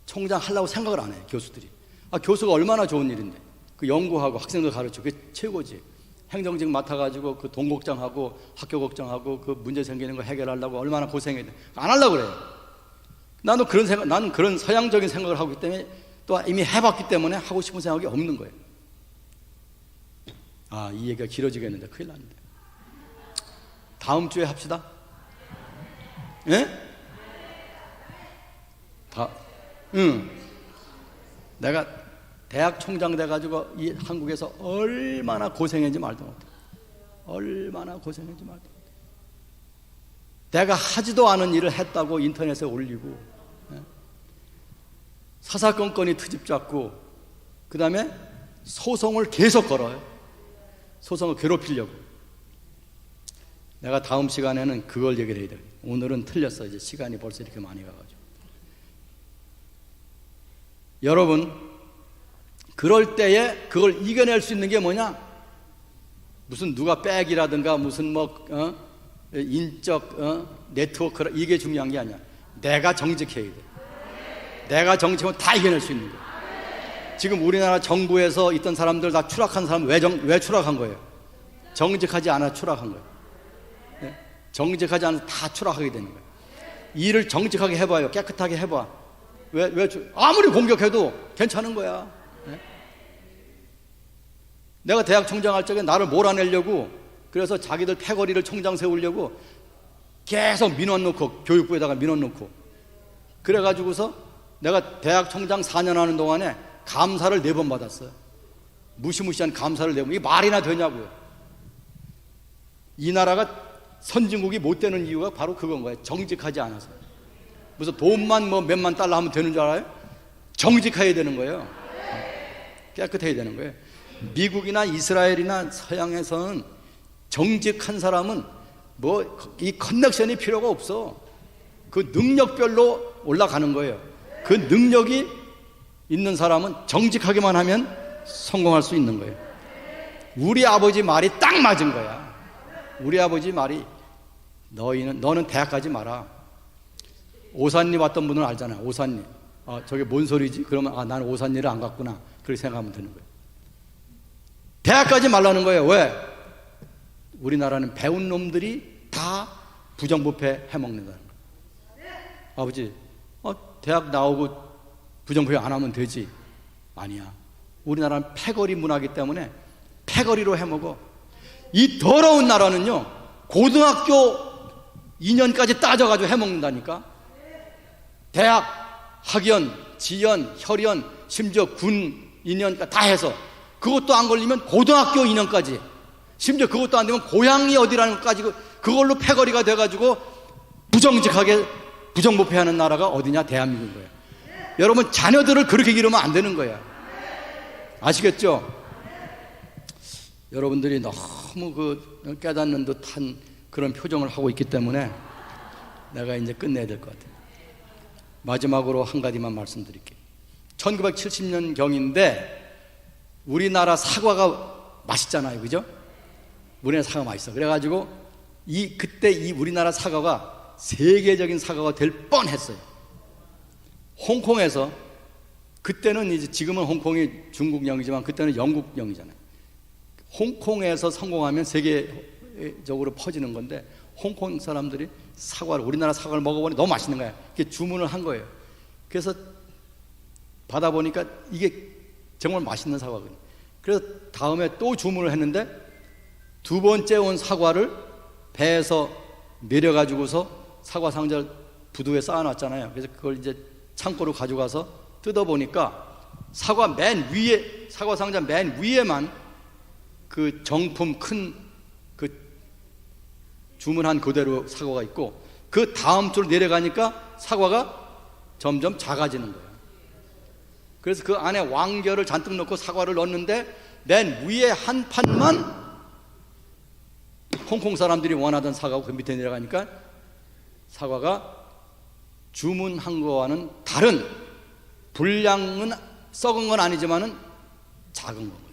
총장 하려고 생각을 안 해. 교수들이. 교수가 얼마나 좋은 일인데. 그 연구하고 학생들 가르치고 그게 최고지. 행정직 맡아가지고 그 돈 걱정하고 학교 걱정하고 그 문제 생기는 거 해결하려고 얼마나 고생해야 돼. 안 하려고 그래. 나는 그런 서양적인 생각을 하고 있기 때문에, 또 이미 해봤기 때문에 하고 싶은 생각이 없는 거예요. 이 얘기가 길어지겠는데 큰일 났는데. 다음 주에 합시다. 예? 내가 대학 총장 돼가지고 이 한국에서 얼마나 고생했는지 말도 못해. 얼마나 고생했는지 말도 못해. 내가 하지도 않은 일을 했다고 인터넷에 올리고, 사사건건이 트집 잡고, 그 다음에 소송을 계속 걸어요. 소송을 괴롭히려고. 내가 다음 시간에는 그걸 얘기를 해야 돼. 오늘은 틀렸어. 이제 시간이 벌써 이렇게 많이 가가지고. 여러분, 그럴 때에 그걸 이겨낼 수 있는 게 뭐냐? 무슨 누가 백이라든가 무슨 인적 네트워크라, 이게 중요한 게 아니야. 내가 정직해야 돼. 내가 정직하면 다 이겨낼 수 있는 거야. 지금 우리나라 정부에서 있던 사람들 다 추락한 사람 왜 추락한 거예요? 정직하지 않아 추락한 거예요. 네? 정직하지 않아서 다 추락하게 되는 거예요. 일을 정직하게 해봐요. 깨끗하게 해봐. 아무리 공격해도 괜찮은 거야. 네? 내가 대학 총장 할 적에 나를 몰아내려고, 그래서 자기들 패거리를 총장 세우려고 계속 민원 넣고, 교육부에다가 민원 넣고. 그래가지고서 내가 대학 총장 4년 하는 동안에 감사를 4번 받았어요. 무시무시한 감사를 4번. 이게 말이나 되냐고요. 이 나라가 선진국이 못 되는 이유가 바로 그건 거예요. 정직하지 않아서. 무슨 돈만 뭐 몇만 달러 하면 되는 줄 알아요? 정직해야 되는 거예요. 깨끗해야 되는 거예요. 미국이나 이스라엘이나 서양에서는 정직한 사람은 뭐 이 커넥션이 필요가 없어. 그 능력별로 올라가는 거예요. 그 능력이 있는 사람은 정직하기만 하면 성공할 수 있는 거예요. 우리 아버지 말이 딱 맞은 거야. 우리 아버지 말이 너는 대학 가지 마라. 오산리 왔던 분은 알잖아요. 오산리. 저게 뭔 소리지? 그러면 나는 오산리를 안 갔구나. 그렇게 생각하면 되는 거예요. 대학 가지 말라는 거예요. 왜? 우리나라는 배운 놈들이 다 부정부패 해먹는다는 거예요. 아버지, 대학 나오고 부정부패 안 하면 되지. 아니야. 우리나라는 패거리 문화이기 때문에 패거리로 해먹어. 이 더러운 나라는요, 고등학교 2년까지 따져가지고 해먹는다니까. 대학, 학연, 지연, 혈연, 심지어 군 2년까지 다 해서 그것도 안 걸리면 고등학교 2년까지, 심지어 그것도 안 되면 고향이 어디라는 것까지 그걸로 패거리가 돼가지고 부정직하게 부정부패하는 나라가 어디냐? 대한민국인 거예요. 여러분, 자녀들을 그렇게 기르면 안 되는 거예요. 아시겠죠? 여러분들이 너무 그 깨닫는 듯한 그런 표정을 하고 있기 때문에 내가 이제 끝내야 될 것 같아요. 마지막으로 한 가지만 말씀드릴게요. 1970년 경인데 우리나라 사과가 맛있잖아요, 그죠? 우리나라 사과 맛있어. 그래가지고 그때 이 우리나라 사과가 세계적인 사과가 될 뻔했어요. 홍콩에서, 그때는 이제 지금은 홍콩이 중국령이지만 그때는 영국령이잖아요. 홍콩에서 성공하면 세계적으로 퍼지는 건데, 홍콩 사람들이 우리나라 사과를 먹어보니 너무 맛있는 거야. 이렇게 주문을 한 거예요. 그래서 받아보니까 이게 정말 맛있는 사과거든요. 그래서 다음에 또 주문을 했는데, 2번째 온 사과를 배에서 내려가지고서 사과 상자를 부두에 쌓아놨잖아요. 그래서 그걸 이제 창고로 가져가서 뜯어보니까 사과 상자 맨 위에만 그 정품 큰 그 주문한 그대로 사과가 있고, 그 다음 줄 내려가니까 사과가 점점 작아지는 거예요. 그래서 그 안에 왕겨를 잔뜩 넣고 사과를 넣었는데 맨 위에 한 판만 홍콩 사람들이 원하던 사과고, 그 밑에 내려가니까 사과가 주문한 거와는 다른, 분량은 썩은 건 아니지만은 작은 거예요.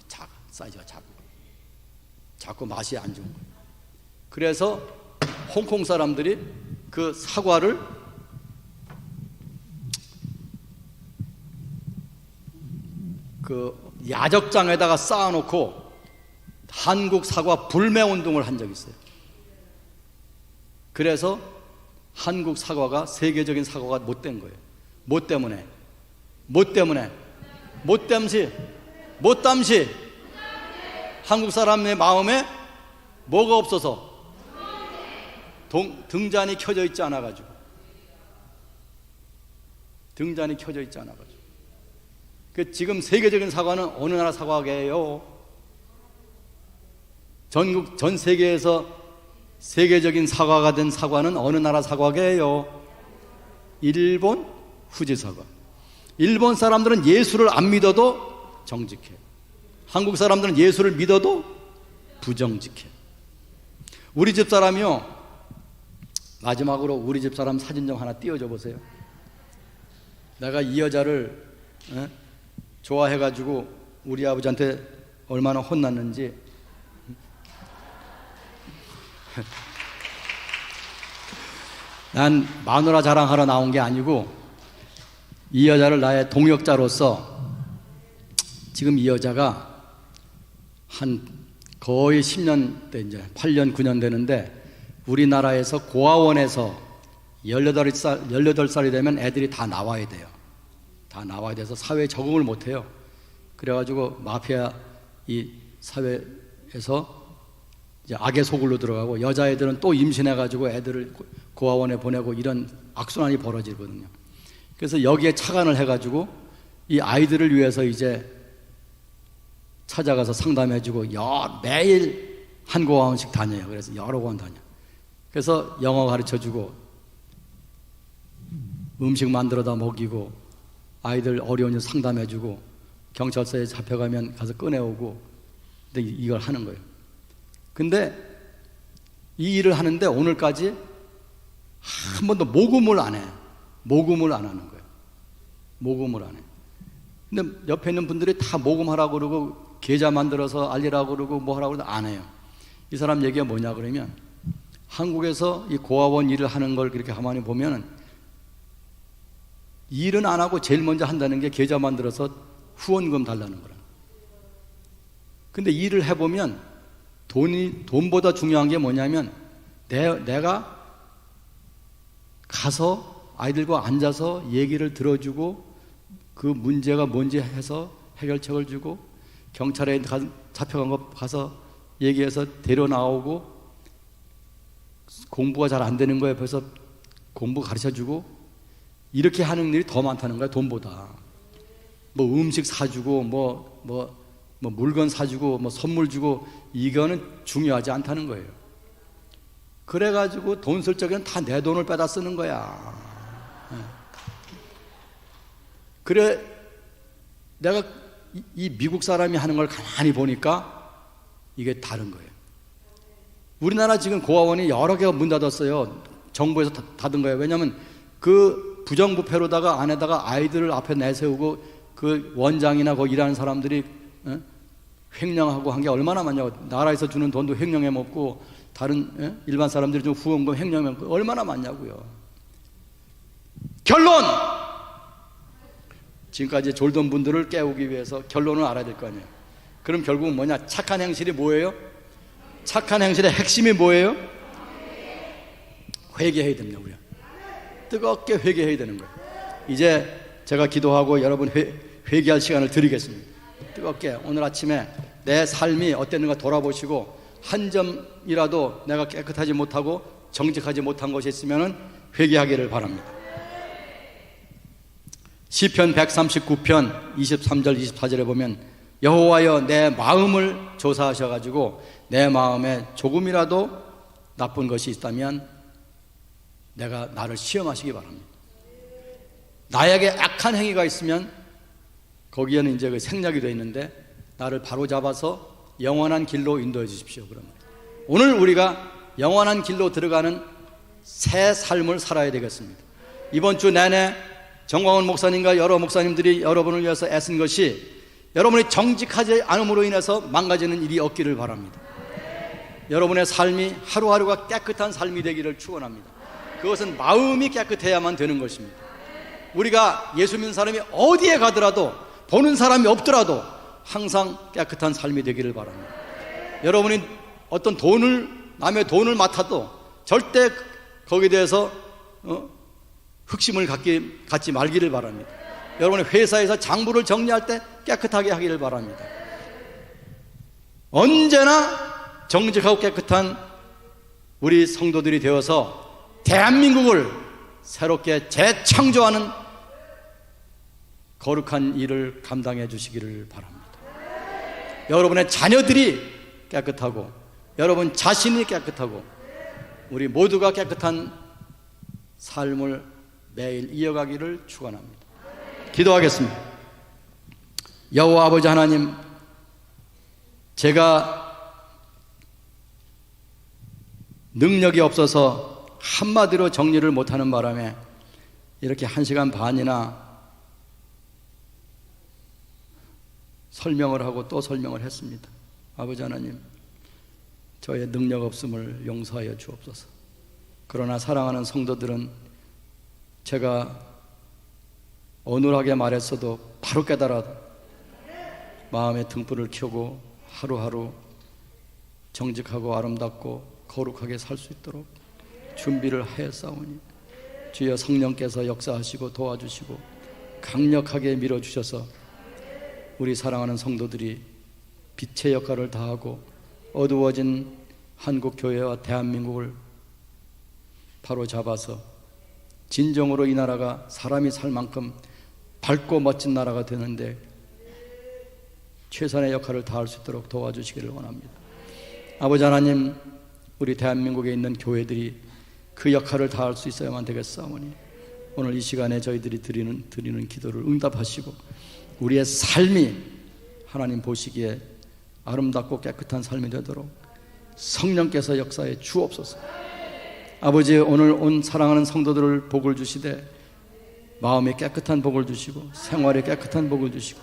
사이즈가 작고, 자꾸 맛이 안 좋은 거예요. 그래서 홍콩 사람들이 그 사과를 그 야적장에다가 쌓아놓고 한국 사과 불매 운동을 한 적이 있어요. 그래서 한국 사과가 세계적인 사과가 못 된 거예요. 뭐 때문에? 못담시 한국 사람의 마음에 뭐가 없어서? 등잔이 켜져 있지 않아가지고. 지금 세계적인 사과는 어느 나라 사과게요? 전 세계에서 세계적인 사과가 된 사과는 어느 나라 사과게요? 일본 후지 사과. 일본 사람들은 예수를 안 믿어도 정직해. 한국 사람들은 예수를 믿어도 부정직해. 우리 집 사람이요, 마지막으로 우리 집 사람 사진 좀 하나 띄워줘 보세요. 내가 이 여자를 좋아해가지고 우리 아버지한테 얼마나 혼났는지. 난 마누라 자랑하러 나온 게 아니고 이 여자를 나의 동역자로서, 지금 이 여자가 한 거의 10년 돼, 이제 8년 9년 되는데, 우리나라에서 고아원에서 18살이 되면 애들이 다 나와야 돼요. 다 나와야 돼서 사회에 적응을 못 해요. 그래가지고 마피아 이 사회에서 이제 악의 소굴로 들어가고, 여자애들은 또 임신해가지고 애들을 고아원에 보내고, 이런 악순환이 벌어지거든요. 그래서 여기에 착안을 해가지고 이 아이들을 위해서 이제 찾아가서 상담해주고, 매일 한 고아원씩 다녀요. 그래서 여러 고아원 다녀. 그래서 영어 가르쳐주고, 음식 만들어다 먹이고, 아이들 어려운 일 상담해주고, 경찰서에 잡혀가면 가서 꺼내오고, 근데 이걸 하는 거예요. 근데 이 일을 하는데 오늘까지 한 번도 모금을 안 해. 모금을 안 하는 거예요. 모금을 안 해. 근데 옆에 있는 분들이 다 모금하라고 그러고, 계좌 만들어서 알리라고 그러고, 뭐 하라고 그러고 안 해요. 이 사람 얘기가 뭐냐 그러면, 한국에서 이 고아원 일을 하는 걸 그렇게 가만히 보면은, 일은 안 하고 제일 먼저 한다는 게 계좌 만들어서 후원금 달라는 거라. 근데 일을 해보면 돈보다 중요한 게 뭐냐면, 내가 가서 아이들과 앉아서 얘기를 들어주고, 그 문제가 뭔지 해서 해결책을 주고, 경찰에 잡혀간 거 가서 얘기해서 데려 나오고, 공부가 잘 안 되는 거에 옆에서 공부 가르쳐주고, 이렇게 하는 일이 더 많다는 거야, 돈보다. 뭐 음식 사주고, 뭐 물건 사주고, 뭐 선물 주고, 이거는 중요하지 않다는 거예요. 그래가지고 돈 쓸 적에는 다 내 돈을 빼다 쓰는 거야. 그래, 내가 이 미국 사람이 하는 걸 가만히 보니까 이게 다른 거예요. 우리나라 지금 고아원이 여러 개가 문 닫았어요. 정부에서 닫은 거예요. 왜냐하면 그 부정부패로다가 안에다가 아이들을 앞에 내세우고, 그 원장이나 거기 일하는 사람들이 횡령하고 한 게 얼마나 많냐고. 나라에서 주는 돈도 횡령해 먹고, 다른 일반 사람들이 좀 후원금 횡령해 먹고, 얼마나 많냐고요. 결론! 지금까지 졸던 분들을 깨우기 위해서 결론을 알아야 될 거 아니에요. 그럼 결국은 뭐냐? 착한 행실이 뭐예요? 착한 행실의 핵심이 뭐예요? 회개해야 됩니다. 우리가 뜨겁게 회개해야 되는 거예요. 이제 제가 기도하고 여러분 회개할 시간을 드리겠습니다. 뜨겁게 오늘 아침에 내 삶이 어땠는가 돌아보시고, 한 점이라도 내가 깨끗하지 못하고 정직하지 못한 것이 있으면 회개하기를 바랍니다. 시편 139편 23절 24절에 보면, 여호와여 내 마음을 조사하셔가지고 내 마음에 조금이라도 나쁜 것이 있다면 나를 시험하시기 바랍니다. 나에게 악한 행위가 있으면 거기에는 이제 그 생략이 되어 있는데, 나를 바로 잡아서 영원한 길로 인도해 주십시오. 그러면 오늘 우리가 영원한 길로 들어가는 새 삶을 살아야 되겠습니다. 이번 주 내내 정광훈 목사님과 여러 목사님들이 여러분을 위해서 애쓴 것이, 여러분이 정직하지 않음으로 인해서 망가지는 일이 없기를 바랍니다. 여러분의 삶이 하루하루가 깨끗한 삶이 되기를 축원합니다. 그것은 마음이 깨끗해야만 되는 것입니다. 우리가 예수 믿는 사람이 어디에 가더라도, 보는 사람이 없더라도 항상 깨끗한 삶이 되기를 바랍니다. 여러분이 어떤 남의 돈을 맡아도 절대 거기에 대해서 흑심을 갖지 말기를 바랍니다. 여러분의 회사에서 장부를 정리할 때 깨끗하게 하기를 바랍니다. 언제나 정직하고 깨끗한 우리 성도들이 되어서 대한민국을 새롭게 재창조하는 거룩한 일을 감당해 주시기를 바랍니다. 여러분의 자녀들이 깨끗하고, 여러분 자신이 깨끗하고, 우리 모두가 깨끗한 삶을 매일 이어가기를 축원합니다. 기도하겠습니다. 여호와 아버지 하나님, 제가 능력이 없어서 한마디로 정리를 못하는 바람에 이렇게 1시간 반이나 설명을 하고 또 설명을 했습니다. 아버지 하나님, 저의 능력 없음을 용서하여 주옵소서. 그러나 사랑하는 성도들은 제가 어눌하게 말했어도 바로 깨달아 마음의 등불을 켜고 하루하루 정직하고 아름답고 거룩하게 살 수 있도록 준비를 하였사오니, 주여 성령께서 역사하시고 도와주시고 강력하게 밀어주셔서 우리 사랑하는 성도들이 빛의 역할을 다하고 어두워진 한국 교회와 대한민국을 바로 잡아서 진정으로 이 나라가 사람이 살 만큼 밝고 멋진 나라가 되는데 최선의 역할을 다할 수 있도록 도와주시기를 원합니다. 아버지 하나님, 우리 대한민국에 있는 교회들이 그 역할을 다할 수 있어야만 되겠사오니 오늘 이 시간에 저희들이 드리는 기도를 응답하시고 우리의 삶이 하나님 보시기에 아름답고 깨끗한 삶이 되도록 성령께서 역사에 주옵소서. 아버지, 오늘 온 사랑하는 성도들을 복을 주시되 마음에 깨끗한 복을 주시고 생활에 깨끗한 복을 주시고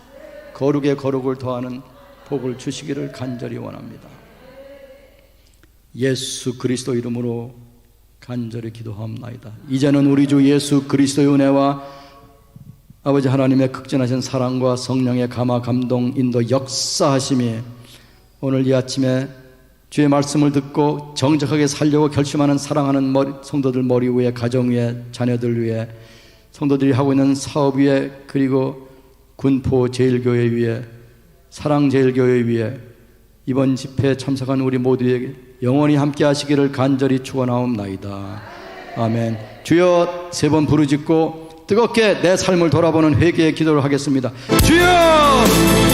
거룩에 거룩을 더하는 복을 주시기를 간절히 원합니다. 예수 그리스도 이름으로 간절히 기도하옵나이다. 이제는 우리 주 예수 그리스도의 은혜와 아버지 하나님의 극진하신 사랑과 성령의 감화 감동 인도 역사하심이 오늘 이 아침에 주의 말씀을 듣고 정직하게 살려고 결심하는 사랑하는 성도들 머리 위에, 가정 위에, 자녀들 위에, 성도들이 하고 있는 사업 위에, 그리고 군포 제일교회 위에, 사랑제일교회 위에, 이번 집회에 참석한 우리 모두에게 영원히 함께 하시기를 간절히 축원하옵나이다. 아멘. 주여 세 번 부르짖고 뜨겁게 내 삶을 돌아보는 회개의 기도를 하겠습니다. 주여!